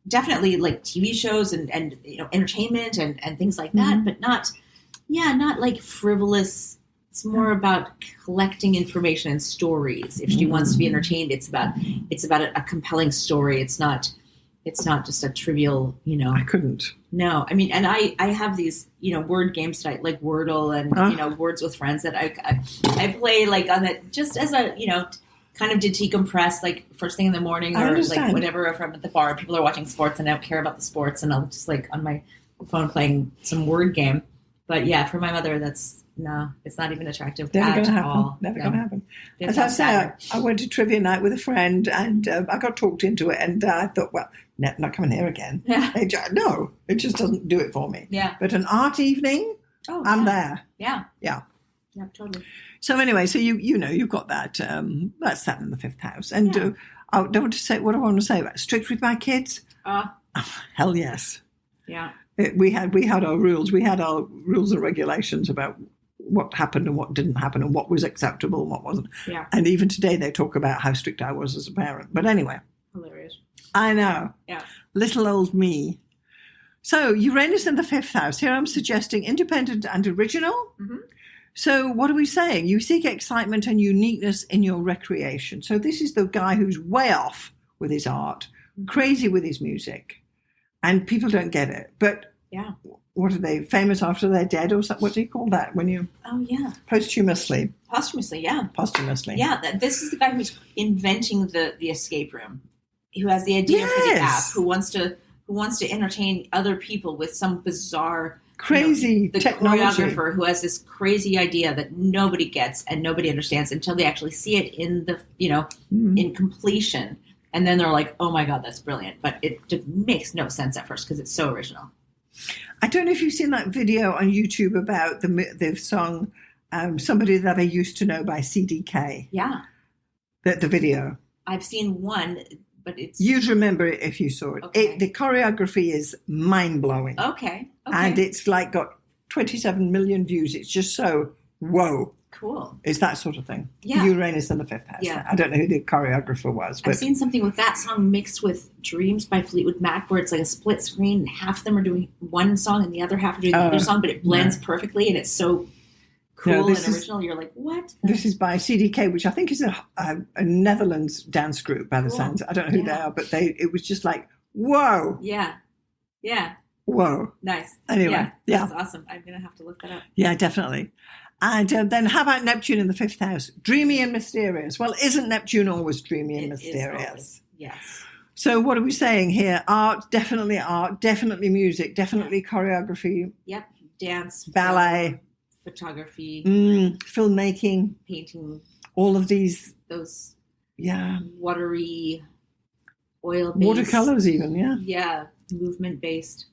definitely like TV shows and entertainment and things like that, but not like frivolous. It's more about collecting information and stories. If she wants to be entertained, it's about a compelling story. It's not just a trivial, I couldn't. No, I mean, and I have these, word games that I like, Wordle and, Words with Friends that I play like on it just as a, kind of to decompress, like first thing in the morning or like whatever, if I'm at the bar, people are watching sports and I don't care about the sports and I'll just like on my phone playing some word game. But yeah, for my mother, it's not even attractive at all. Never going to happen. As I say, I went to trivia night with a friend and I got talked into it and I thought, well, not coming here again. Yeah. No, it just doesn't do it for me. Yeah. But an art evening, I'm there. Yeah. Yeah. Yeah, totally. So anyway, so you've got that. That's Saturn in the 5th house. And I don't want to say what I want to say about strict with my kids. Hell yes. Yeah. We had our rules. We had our rules and regulations about what happened and what didn't happen and what was acceptable and what wasn't. Yeah. And even today they talk about how strict I was as a parent. But anyway. Hilarious. I know. Yeah. Little old me. So Uranus in the 5th house. Here I'm suggesting independent and original. Mm-hmm. So what are we saying? You seek excitement and uniqueness in your recreation. So this is the guy who's way off with his art, crazy with his music, and people don't get it. But what are they, famous after they're dead or something? What do you call that when you... Oh, yeah. Posthumously. Yeah. Posthumously. Yeah, this is the guy who's inventing the escape room, who has the idea for the app, who wants to entertain other people with some bizarre... Crazy the technology. Choreographer who has this crazy idea that nobody gets and nobody understands until they actually see it in the in completion, and then they're like, "Oh my god, that's brilliant!" But it just makes no sense at first because it's so original. I don't know if you've seen that video on YouTube about the song "Somebody That I Used to Know" by CDK. Yeah, the video. I've seen one. But you'd remember it if you saw it. Okay. The choreography is mind-blowing. Okay. And it's like got 27 million views. It's just so, whoa. Cool. It's that sort of thing. Yeah. Uranus in the 5th house. Yeah. I don't know who the choreographer was. But I've seen something with that song mixed with Dreams by Fleetwood Mac where it's like a split screen and half of them are doing one song and the other half are doing the other song, but it blends perfectly and it's so cool and original. You're like, what? This is by CDK, which I think is a Netherlands dance group by the sounds. I don't know who they are, but it was just like, whoa. Yeah. Yeah. Whoa. Nice. Anyway, That's awesome. I'm going to have to look that up. Yeah, definitely. And then how about Neptune in the 5th house? Dreamy and mysterious. Well, isn't Neptune always dreamy and mysterious? Always, yes. So what are we saying here? Art, definitely music, definitely choreography. Yep. Dance. Ballet. Photography. Filmmaking. Painting. All of these. Those. Yeah. Watery, oil-based. Watercolors even, yeah. Yeah. Movement-based.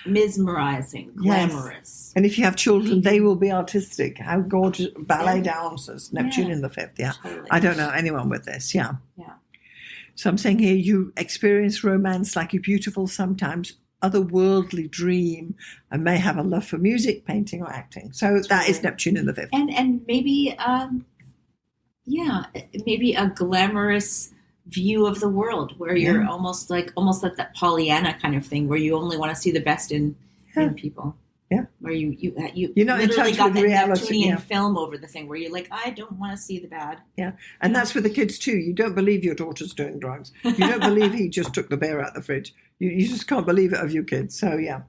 Mesmerizing. Glamorous. Yes. And if you have children, they will be artistic. How gorgeous. Ballet dancers. Neptune in the 5th, yeah. Totally. I don't know anyone with this, yeah. Yeah. So I'm saying here, you experience romance like a beautiful, sometimes otherworldly dream, and may have a love for music, painting, or acting. So that is Neptune in the 5th. And maybe, maybe a glamorous view of the world where you're almost like that Pollyanna kind of thing, where you only want to see the best in people. Yeah. Where you're not literally got that reality, Neptunian film over the thing where you're like, I don't want to see the bad. Yeah. And that's with the kids too. You don't believe your daughter's doing drugs. You don't believe he just took the beer out the fridge. You just can't believe it of your kids. So yeah.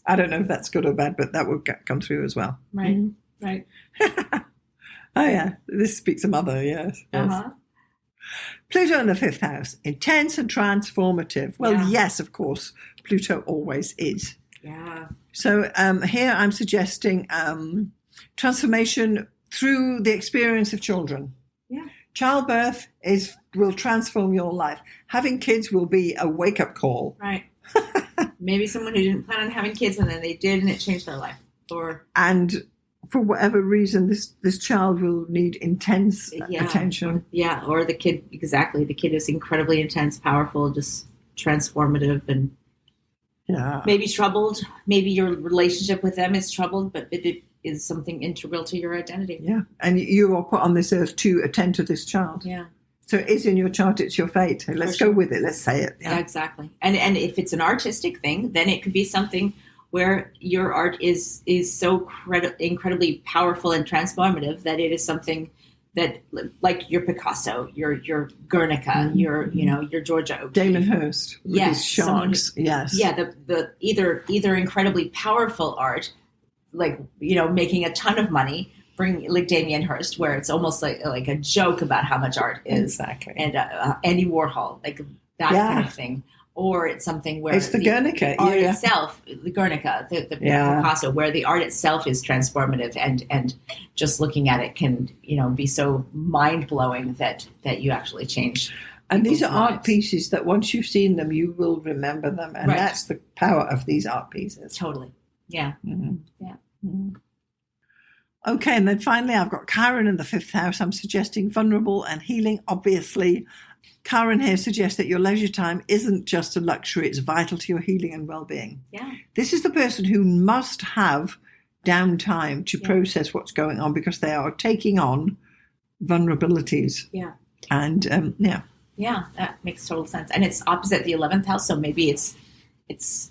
I don't know if that's good or bad, but that will come through as well. Right. Mm-hmm. Right. Oh yeah. This speaks a mother, yes. Uh-huh. Pluto in the 5th house, intense and transformative. Well, yes, of course, Pluto always is. Yeah. So here I'm suggesting transformation through the experience of children. Yeah. Childbirth will transform your life. Having kids will be a wake-up call. Right. Maybe someone who didn't plan on having kids and then they did and it changed their life. And for whatever reason, this child will need intense attention. Or the kid, exactly. The kid is incredibly intense, powerful, just transformative, and maybe troubled. Maybe your relationship with them is troubled, but it is something integral to your identity. Yeah, and you are put on this earth to attend to this child. Yeah. So it is in your chart, it's your fate. Let's go with it. Let's say it. Yeah, exactly. And if it's an artistic thing, then it could be something where your art is so incredibly powerful and transformative that it is something that, like your Picasso, your Guernica, your Georgia O'Keeffe. Damon Hirst with his sharks. Yes. Yeah, the either incredibly powerful art, like, making a ton of money, like Damien Hirst, where it's almost like a joke about how much art is. Exactly. And Andy Warhol, like that kind of thing. Or it's something where it's the Guernica art itself, the Guernica, the Picasso, where the art itself is transformative, and just looking at it can, be so mind blowing that you actually change. And these are art pieces that once you've seen them, you will remember them, and that's the power of these art pieces. Totally, yeah, yeah. Mm-hmm. Okay, and then finally, I've got Chiron in the 5th house. I'm suggesting vulnerable and healing, obviously. Chiron here suggests that your leisure time isn't just a luxury, it's vital to your healing and well-being. Yeah. This is the person who must have downtime to process what's going on, because they are taking on vulnerabilities. Yeah. And Yeah, that makes total sense. And it's opposite the 11th house, so maybe it's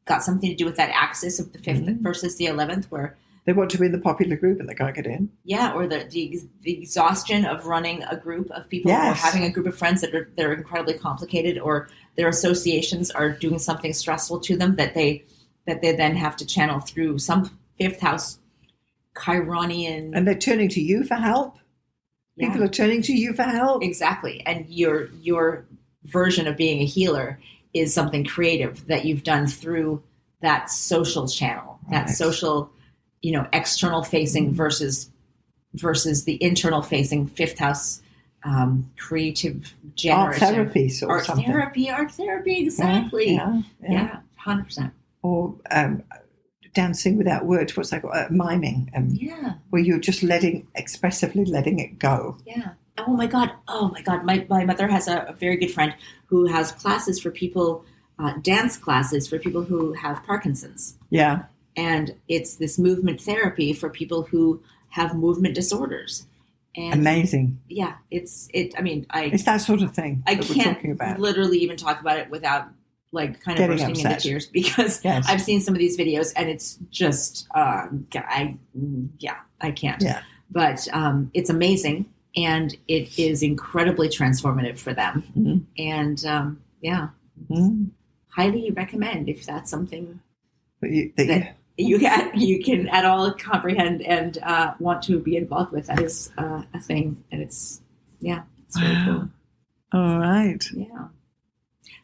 got something to do with that axis of the 5th versus the 11th, where they want to be in the popular group and they can't get in. Yeah, or the exhaustion of running a group of people, or having a group of friends that are incredibly complicated, or their associations are doing something stressful to them that they then have to channel through some 5th house Chironian. And they're turning to you for help. Yeah. People are turning to you for help. Exactly. And your version of being a healer is something creative that you've done through that social channel, that social, external facing versus the internal facing 5th house, creative, generative. Art therapy sort of something. Art therapy, exactly. Yeah, 100%. Or dancing without words, what's that called? Miming. Where you're just expressively letting it go. Yeah. Oh my God. My mother has a very good friend who has classes for people, dance classes for people who have Parkinson's. Yeah. And it's this movement therapy for people who have movement disorders. And amazing. Yeah. It's that sort of thing I that can't we're talking about. Literally even talk about it without kind of bursting into tears, because I've seen some of these videos and it's just, I can't. Yeah. But it's amazing. And it is incredibly transformative for them. Mm-hmm. And, Mm-hmm. highly recommend if that's something that you can at all comprehend and want to be involved with. That is a thing, and it's really cool. All right. Yeah.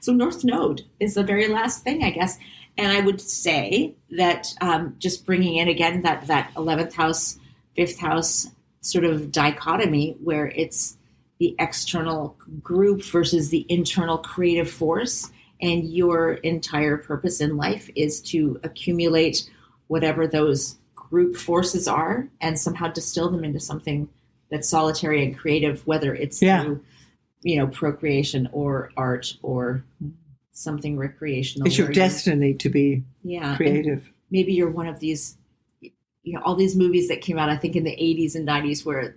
So North Node is the very last thing, I guess. And I would say that just bringing in again that 11th house, 5th house sort of dichotomy where it's the external group versus the internal creative force. And your entire purpose in life is to accumulate whatever those group forces are and somehow distill them into something that's solitary and creative, whether it's through, procreation or art or something recreational. It's your destiny to be creative. And maybe you're one of these, all these movies that came out, I think in the 80s and 90s where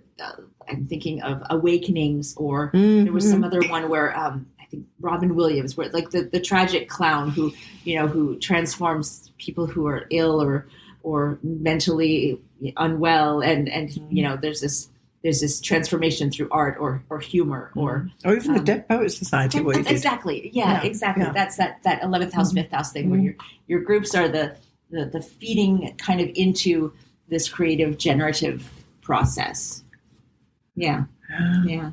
I'm thinking of Awakenings, or there was some other one where I think Robin Williams, where like the tragic clown who transforms people who are ill or mentally unwell, and there's this transformation through art or humor or even the Dead Poets Society. Exactly. Yeah, exactly. Yeah. That's that 11th house, 5th house thing where your groups are the feeding kind of into this creative generative process. Yeah. Yeah.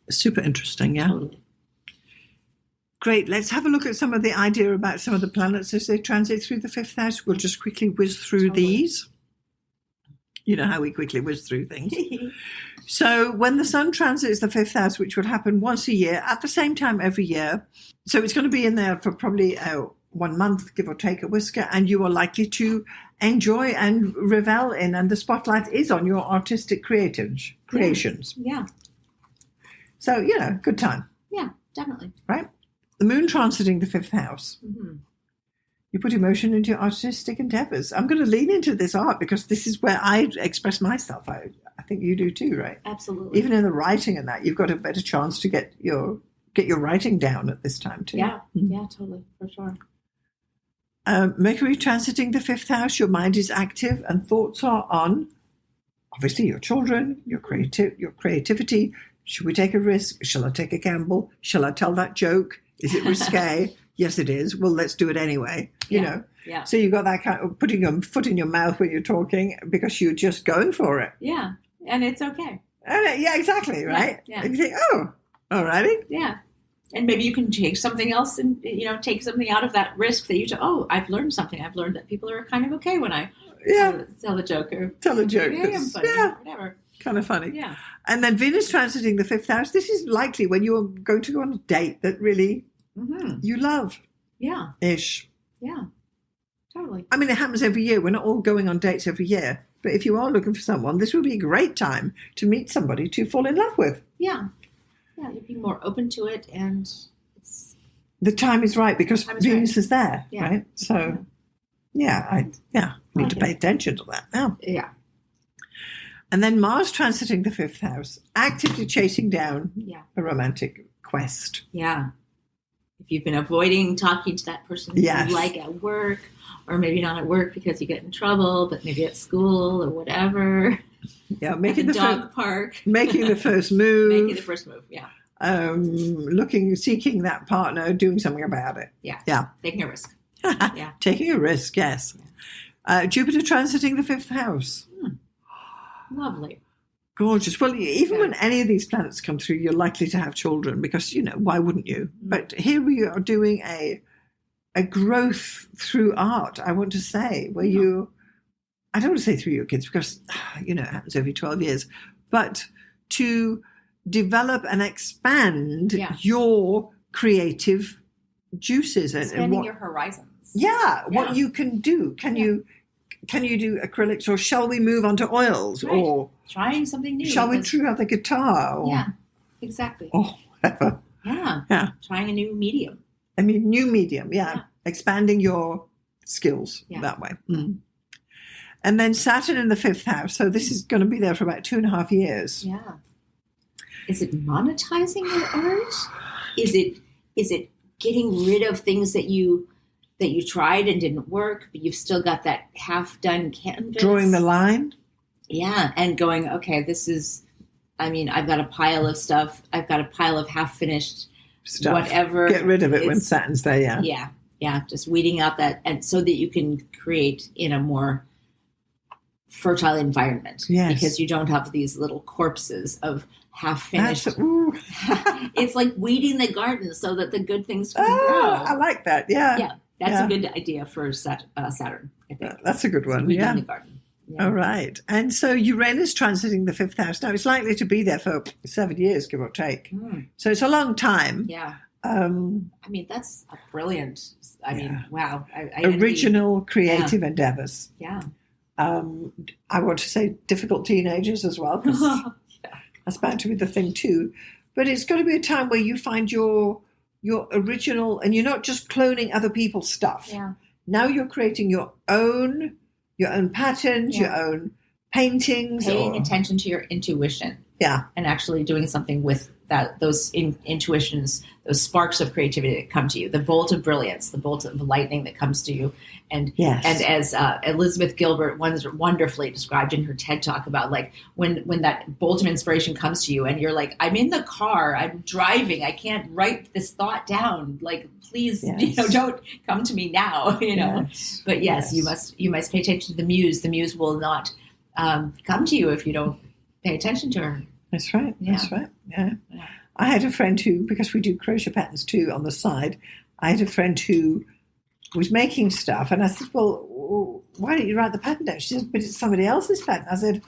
Super interesting. Yeah. Totally. Great. Let's have a look at some of the idea about some of the planets as they transit through the 5th house. We'll just quickly whiz through these. You know how we quickly whiz through things. So when the sun transits the 5th house, which would happen once a year at the same time every year, so it's going to be in there for probably 1 month, give or take a whisker, and you are likely to enjoy and revel in, and the spotlight is on your artistic creations. Yeah. So, good time. Yeah, definitely. Right? The moon transiting the 5th house. Mm-hmm. You put emotion into your artistic endeavors. I'm going to lean into this art because this is where I express myself. I think you do too, right? Absolutely. Even in the writing and that, you've got a better chance to get your writing down at this time too. Yeah, yeah, totally, for sure. Mercury transiting the 5th house, your mind is active and thoughts are on, obviously, your children, your creativity. Should we take a risk? Shall I take a gamble? Shall I tell that joke? Is it risque? Yes, it is. Well, let's do it anyway. You know. Yeah. So you got that kind of putting your foot in your mouth when you're talking because you're just going for it. Yeah, and it's okay. Yeah, exactly. Right. Yeah. And you think, all righty. Yeah. And maybe you can take something else and, take something out of that risk that I've learned something. I've learned that people are kind of okay when I tell a joke or tell a joke. Whatever. Kind of funny. Yeah. And then Venus transiting the 5th house. This is likely when you're going to go on a date that really you love. Yeah. Ish. Yeah. Totally. I mean, it happens every year. We're not all going on dates every year. But if you are looking for someone, this would be a great time to meet somebody to fall in love with. Yeah. Yeah, you'd be more open to it, and the time is right because Venus is there, right? So, I need to pay attention to that now. Yeah. And then Mars transiting the 5th house, actively chasing down a romantic quest. Yeah. If you've been avoiding talking to that person you like at work, or maybe not at work because you get in trouble, but maybe at school or whatever. Yeah, making the dog park. Making the first move. Making the first move, yeah. Seeking that partner, doing something about it. Yeah. Yeah. Taking a risk. Yeah. Taking a risk, yes. Jupiter transiting the 5th house. Lovely. Gorgeous. Well, even when any of these planets come through, you're likely to have children because, why wouldn't you? But here we are doing a growth through art, I want to say, where I don't want to say through your kids because, it happens every 12 years, but to develop and expand your creative juices. Expanding your horizons. Yeah, what you can do. Can you do acrylics, or shall we move on to oils? Right. Or trying something new. Shall we try the guitar? Or, exactly. Or whatever. Yeah. Trying a new medium. New medium, expanding your skills that way. Mm. And then Saturn in the 5th house. So this is going to be there for about 2.5 years. Yeah. Is it monetizing your art? Is it getting rid of things that you tried and didn't work, but you've still got that half done canvas? Drawing the line? Yeah, and going, okay, I've got a pile of stuff. I've got a pile of half finished stuff. Whatever. Get rid of it when Saturn's there, yeah. Yeah, yeah, just weeding out that, and so that you can create in a more fertile environment. Yes. Because you don't have these little corpses of half-finished. It's like weeding the garden so that the good things can grow. I like that, yeah. Yeah, that's a good idea for Saturn, I think. That's a good one, Weeding the garden. Yeah. All right. And so Uranus transiting the 5th house. Now, it's likely to be there for 7 years, give or take. So it's a long time. Yeah. I mean, that's a brilliant, wow. Original creative endeavors. Yeah. I want to say difficult teenagers as well, because that's bound to be the thing too. But it's got to be a time where you find your original, and you're not just cloning other people's stuff. Yeah. Now you're creating your own patterns, your own paintings. Paying attention to your intuition. Yeah. And actually doing something with those intuitions, those sparks of creativity that come to you, the bolt of brilliance, the bolt of lightning that comes to you. And as Elizabeth Gilbert wonderfully described in her TED Talk about, like, when that bolt of inspiration comes to you and you're like, I'm in the car, I'm driving, I can't write this thought down. Like, please, don't come to me now, Yes. But you must pay attention to the muse. The muse will not come to you if you don't pay attention to her. That's right. Yeah. That's right. Yeah. I had a friend who, because we do crochet patterns too on the side, I had a friend who was making stuff, and I said, well, why don't you write the pattern down? She said, but it's somebody else's pattern. I said,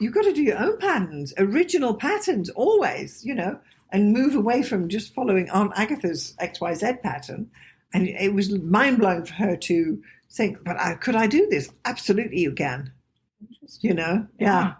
you've got to do your own patterns, original patterns, always, and move away from just following Aunt Agatha's XYZ pattern. And it was mind-blowing for her to think, but could I do this? Absolutely you can. Yeah.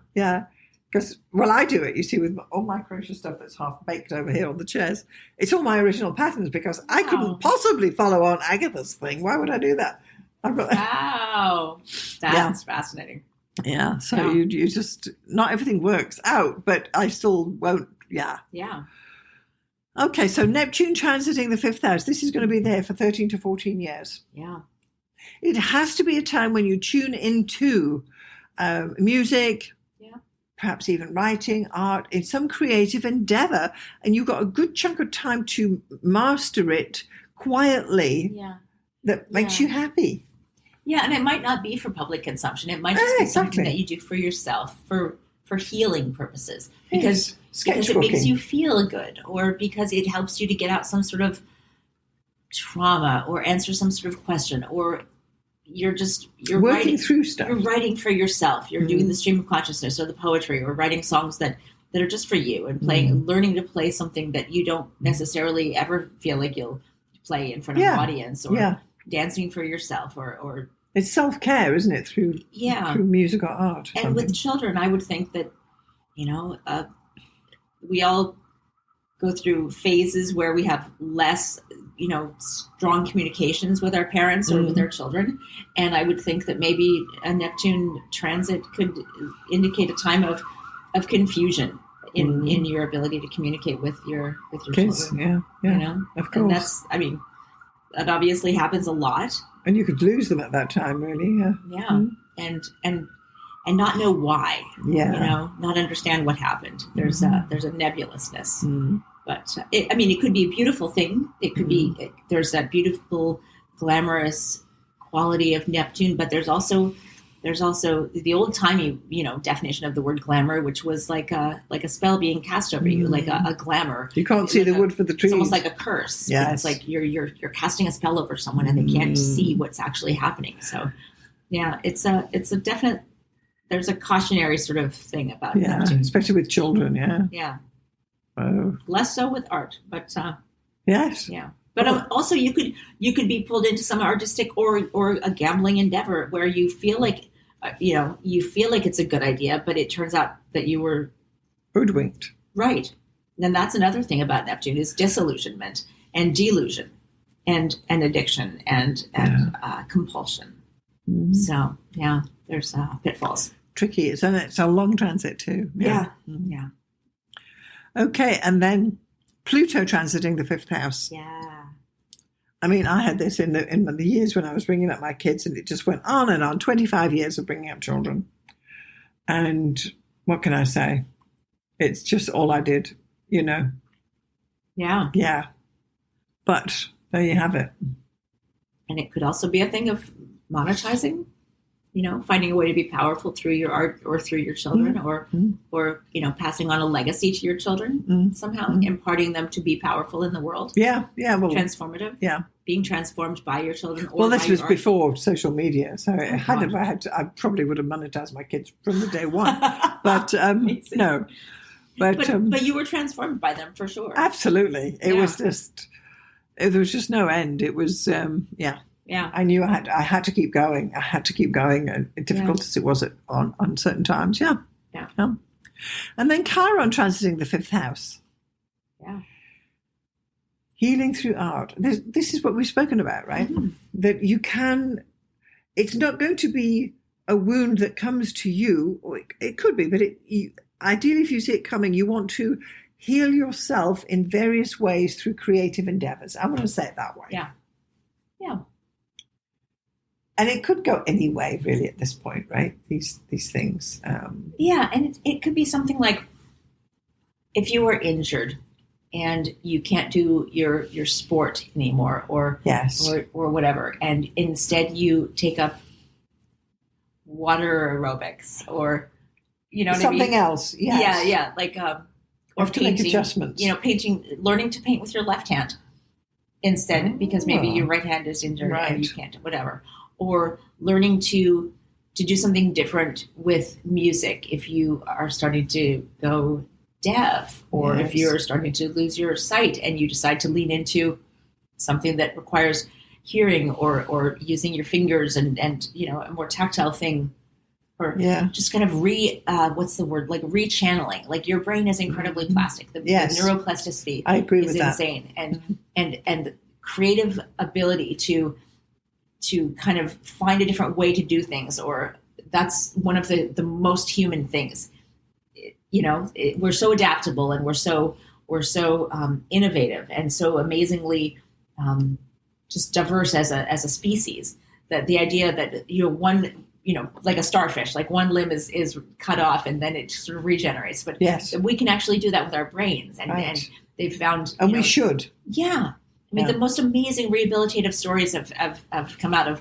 Because, I do it, you see, with all my crochet stuff that's half-baked over here on the chairs. It's all my original patterns, because I couldn't possibly follow on Agatha's thing. Why would I do that? Wow. That's fascinating. Yeah, so you just, not everything works out, but I still won't, Yeah. Okay, so Neptune transiting the 5th house. This is going to be there for 13 to 14 years. Yeah. It has to be a time when you tune into music, perhaps even writing, art, in some creative endeavor, and you've got a good chunk of time to master it quietly. That makes you happy. Yeah, and it might not be for public consumption. It might just be something that you do for yourself, for healing purposes, because it makes you feel good, or because it helps you to get out some sort of trauma or answer some sort of question, or you're working writing through stuff. You're writing for yourself. You're doing the stream of consciousness, or the poetry, or writing songs that are just for you, and learning to play something that you don't necessarily ever feel like you'll play in front of an audience, or dancing for yourself, or it's self-care, isn't it, through music or art? And with children, I would think that, we all go through phases where we have less, strong communications with our parents or with our children. And I would think that maybe a Neptune transit could indicate a time of confusion in your ability to communicate with your kids, children. Of course. And that's, that obviously happens a lot. And you could lose them at that time, really. And not know why. Not understand what happened. There's a nebulousness. But it could be a beautiful thing. It could be, there's that beautiful, glamorous quality of Neptune, but there's also the old timey, definition of the word glamour, which was like a spell being cast over you, like a glamour. You can't see the wood for the trees. It's almost like a curse. Yeah, it's like you're casting a spell over someone and they can't see what's actually happening. So, it's a definite. There's a cautionary sort of thing about Neptune, especially with children. Yeah. Oh. Less so with art, but yes. Yeah. But also you could be pulled into some artistic or a gambling endeavor where you feel like it's a good idea, but it turns out that you were hoodwinked. Right. Then that's another thing about Neptune is disillusionment and delusion and addiction and compulsion. Mm-hmm. So there's pitfalls. Tricky, it's a long transit too. Yeah. Okay, and then Pluto transiting the 5th house. Yeah. I had this in the years when I was bringing up my kids, and it just went on and on. 25 years of bringing up children, and what can I say? It's just all I did. Yeah. Yeah. But there you have it. And it could also be a thing of monetizing, finding a way to be powerful through your art or through your children, or passing on a legacy to your children somehow, imparting them to be powerful in the world. Yeah. Well, transformative. Yeah. Being transformed by your children. Well, this was before social media, so I probably would have monetized my kids from the day one. But no. But you were transformed by them for sure. Absolutely. It was just, there was just no end. It was, Yeah. I knew I had to keep going. I had to keep going, difficult as it was on certain times. Yeah. And then Chiron transiting the 5th house. Yeah. Healing through art. This is what we've spoken about, right? Mm-hmm. That you can, it's not going to be a wound that comes to you, or it could be, but ideally, if you see it coming, you want to heal yourself in various ways through creative endeavors. I want to say it that way. Yeah. And it could go any way, really, at this point, right? These things. And it could be something like if you were injured and you can't do your sport anymore, or whatever, and instead you take up water aerobics, or something else. Yes. Yeah, like or to make adjustments. Painting, learning to paint with your left hand instead, because maybe your right hand is injured and you can't, whatever. Or learning to do something different with music if you are starting to go deaf, or if you're starting to lose your sight and you decide to lean into something that requires hearing or using your fingers and a more tactile thing, or just kind of what's the word, like rechanneling. Like your brain is incredibly plastic. The neuroplasticity I agree with insane. And creative ability to kind of find a different way to do things, or that's one of the most human things. We're so adaptable, and we're so innovative, and so amazingly just diverse as a species, that the idea that one, like a starfish, like one limb is cut off and then it sort of regenerates, but we can actually do that with our brains, and they've found, and we should. The most amazing rehabilitative stories have come out of,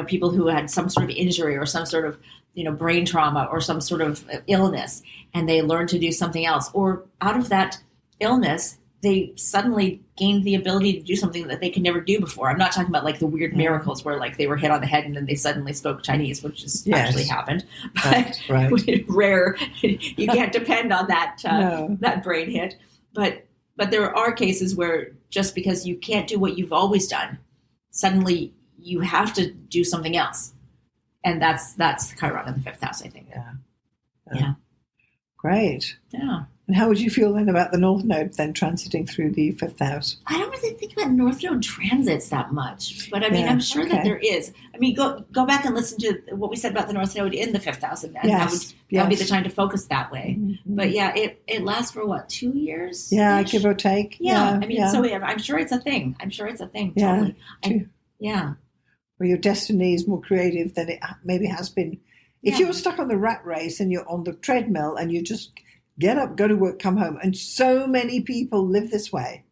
people who had some sort of injury or some sort of, brain trauma or some sort of illness, and they learned to do something else. Or out of that illness, they suddenly gained the ability to do something that they could never do before. I'm not talking about like the weird miracles where like they were hit on the head and then they suddenly spoke Chinese, which has actually happened. But rare. You can't depend on that that brain hit. But there are cases where just because you can't do what you've always done, suddenly you have to do something else. And that's Chiron in the 5th house, I think. Yeah. Great. Yeah. And how would you feel then about the North Node then transiting through the 5th house? I don't really think about North Node transits that much, but I'm sure that there is. Go back and listen to what we said about the North Node in the 5th house, and that would be the time to focus that way. Mm-hmm. But it lasts for 2 years? Yeah, give or take. Yeah. So I'm sure it's a thing. Totally. Where your destiny is more creative than it maybe has been. If you're stuck on the rat race and you're on the treadmill and you just get up, go to work, come home, and so many people live this way.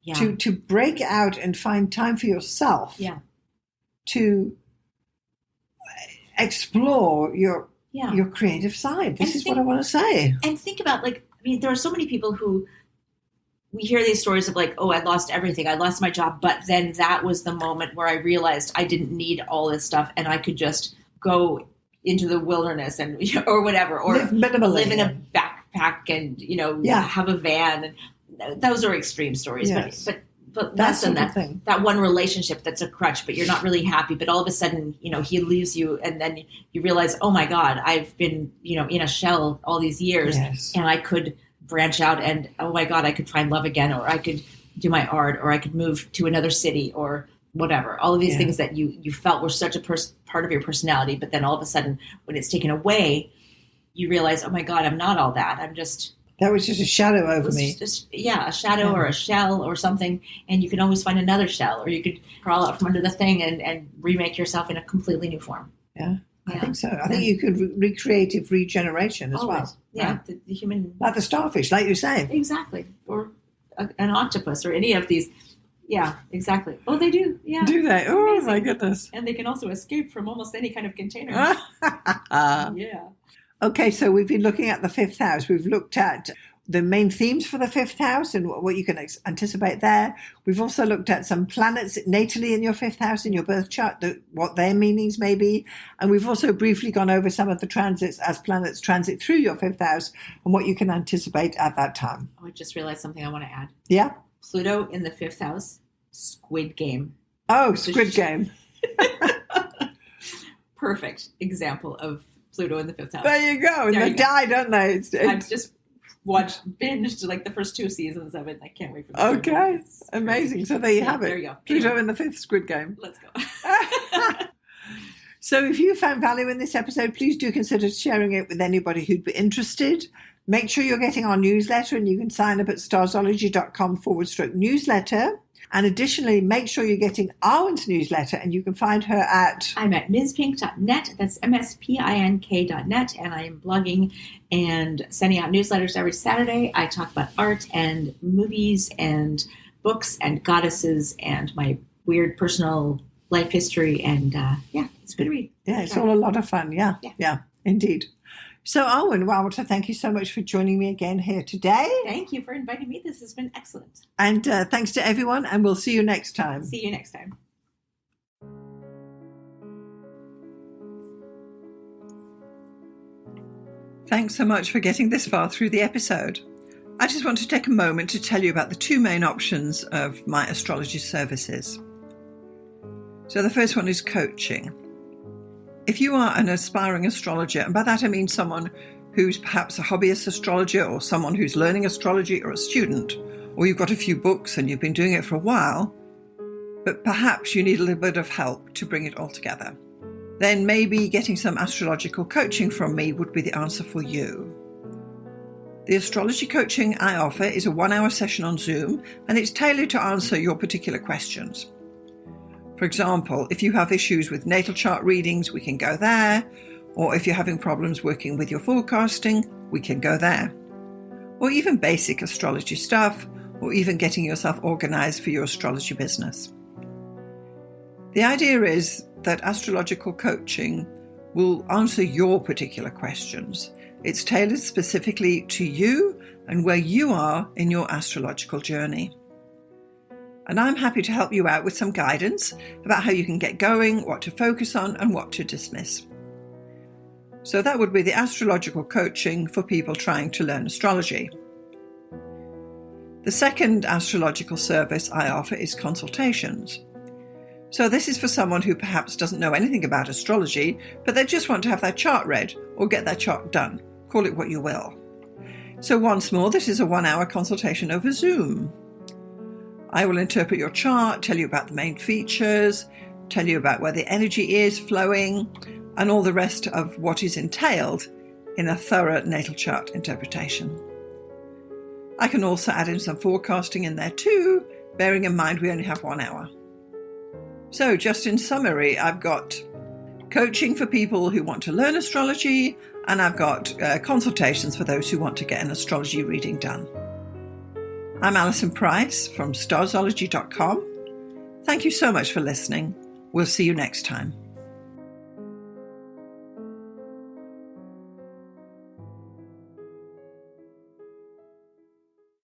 Yeah. To break out and find time for yourself. Yeah. To explore your creative side. This is what I want to say. And think about there are so many people who we hear these stories of I lost everything. I lost my job, but then that was the moment where I realized I didn't need all this stuff and I could just go into the wilderness and or whatever, or live in a backpack and have a van. And those are extreme stories, but less than that. That one relationship that's a crutch, but you're not really happy. But all of a sudden, he leaves you, and then you realize, oh my God, I've been in a shell all these years, and I could branch out, and oh my God, I could find love again, or I could do my art, or I could move to another city, or whatever. All of these things that you felt were such a part of your personality, but then all of a sudden, when it's taken away, you realize, oh my God, I'm not all that. That was just a shadow over me. A shadow or a shell or something, and you can always find another shell, or you could crawl out from under the thing and remake yourself in a completely new form. I think so. I think you could recreative regeneration as well. Yeah, right? the human... Like the starfish, like you're saying. Exactly. Or an octopus or any of these. Yeah, exactly. Oh, they do. Yeah. Do they? Oh, amazing. My goodness. And they can also escape from almost any kind of container. Yeah. Okay, so we've been looking at the fifth house. We've looked at the main themes for the fifth house and what you can anticipate there. We've also looked at some planets natally in your fifth house in your birth chart, what their meanings may be. And we've also briefly gone over some of the transits as planets transit through your fifth house and what you can anticipate at that time. Oh, I just realized something I want to add. Yeah? Pluto in the fifth house, Squid Game. Oh, Squid Game. Perfect example of Pluto in the fifth house. There you go. And they die, don't they? I've just binged like the first 2 seasons of it. I can't wait for the third. Okay. Amazing. So there you have it. There you go. Pluto in the fifth Squid Game. Let's go. So if you found value in this episode, please do consider sharing it with anybody who'd be interested. Make sure you're getting our newsletter, and you can sign up at starzology.com/newsletter. And additionally, make sure you're getting Arwynne's newsletter, and you can find her at... I'm at mspink.net. That's mspink.net. And I am blogging and sending out newsletters every Saturday. I talk about art and movies and books and goddesses and my weird personal life history. And it's good to read. Yeah, it's all a lot of fun. Yeah, indeed. So, Arwynne, well, I want to thank you so much for joining me again here today. Thank you for inviting me. This has been excellent. And thanks to everyone, and we'll see you next time. See you next time. Thanks so much for getting this far through the episode. I just want to take a moment to tell you about the 2 main options of my astrology services. So the first one is coaching. If you are an aspiring astrologer, and by that I mean someone who's perhaps a hobbyist astrologer or someone who's learning astrology or a student, or you've got a few books and you've been doing it for a while, but perhaps you need a little bit of help to bring it all together, then maybe getting some astrological coaching from me would be the answer for you. The astrology coaching I offer is a 1-hour session on Zoom, and it's tailored to answer your particular questions. For example, if you have issues with natal chart readings, we can go there. Or if you're having problems working with your forecasting, we can go there. Or even basic astrology stuff, or even getting yourself organized for your astrology business. The idea is that astrological coaching will answer your particular questions. It's tailored specifically to you and where you are in your astrological journey. And I'm happy to help you out with some guidance about how you can get going, what to focus on, and what to dismiss. So that would be the astrological coaching for people trying to learn astrology. The second astrological service I offer is consultations. So this is for someone who perhaps doesn't know anything about astrology, but they just want to have their chart read or get their chart done. Call it what you will. So once more, this is a 1-hour consultation over Zoom. I will interpret your chart, tell you about the main features, tell you about where the energy is flowing, and all the rest of what is entailed in a thorough natal chart interpretation. I can also add in some forecasting in there too, bearing in mind we only have 1 hour. So just in summary, I've got coaching for people who want to learn astrology, and I've got consultations for those who want to get an astrology reading done. I'm Alison Price from Starzology.com. Thank you so much for listening. We'll see you next time.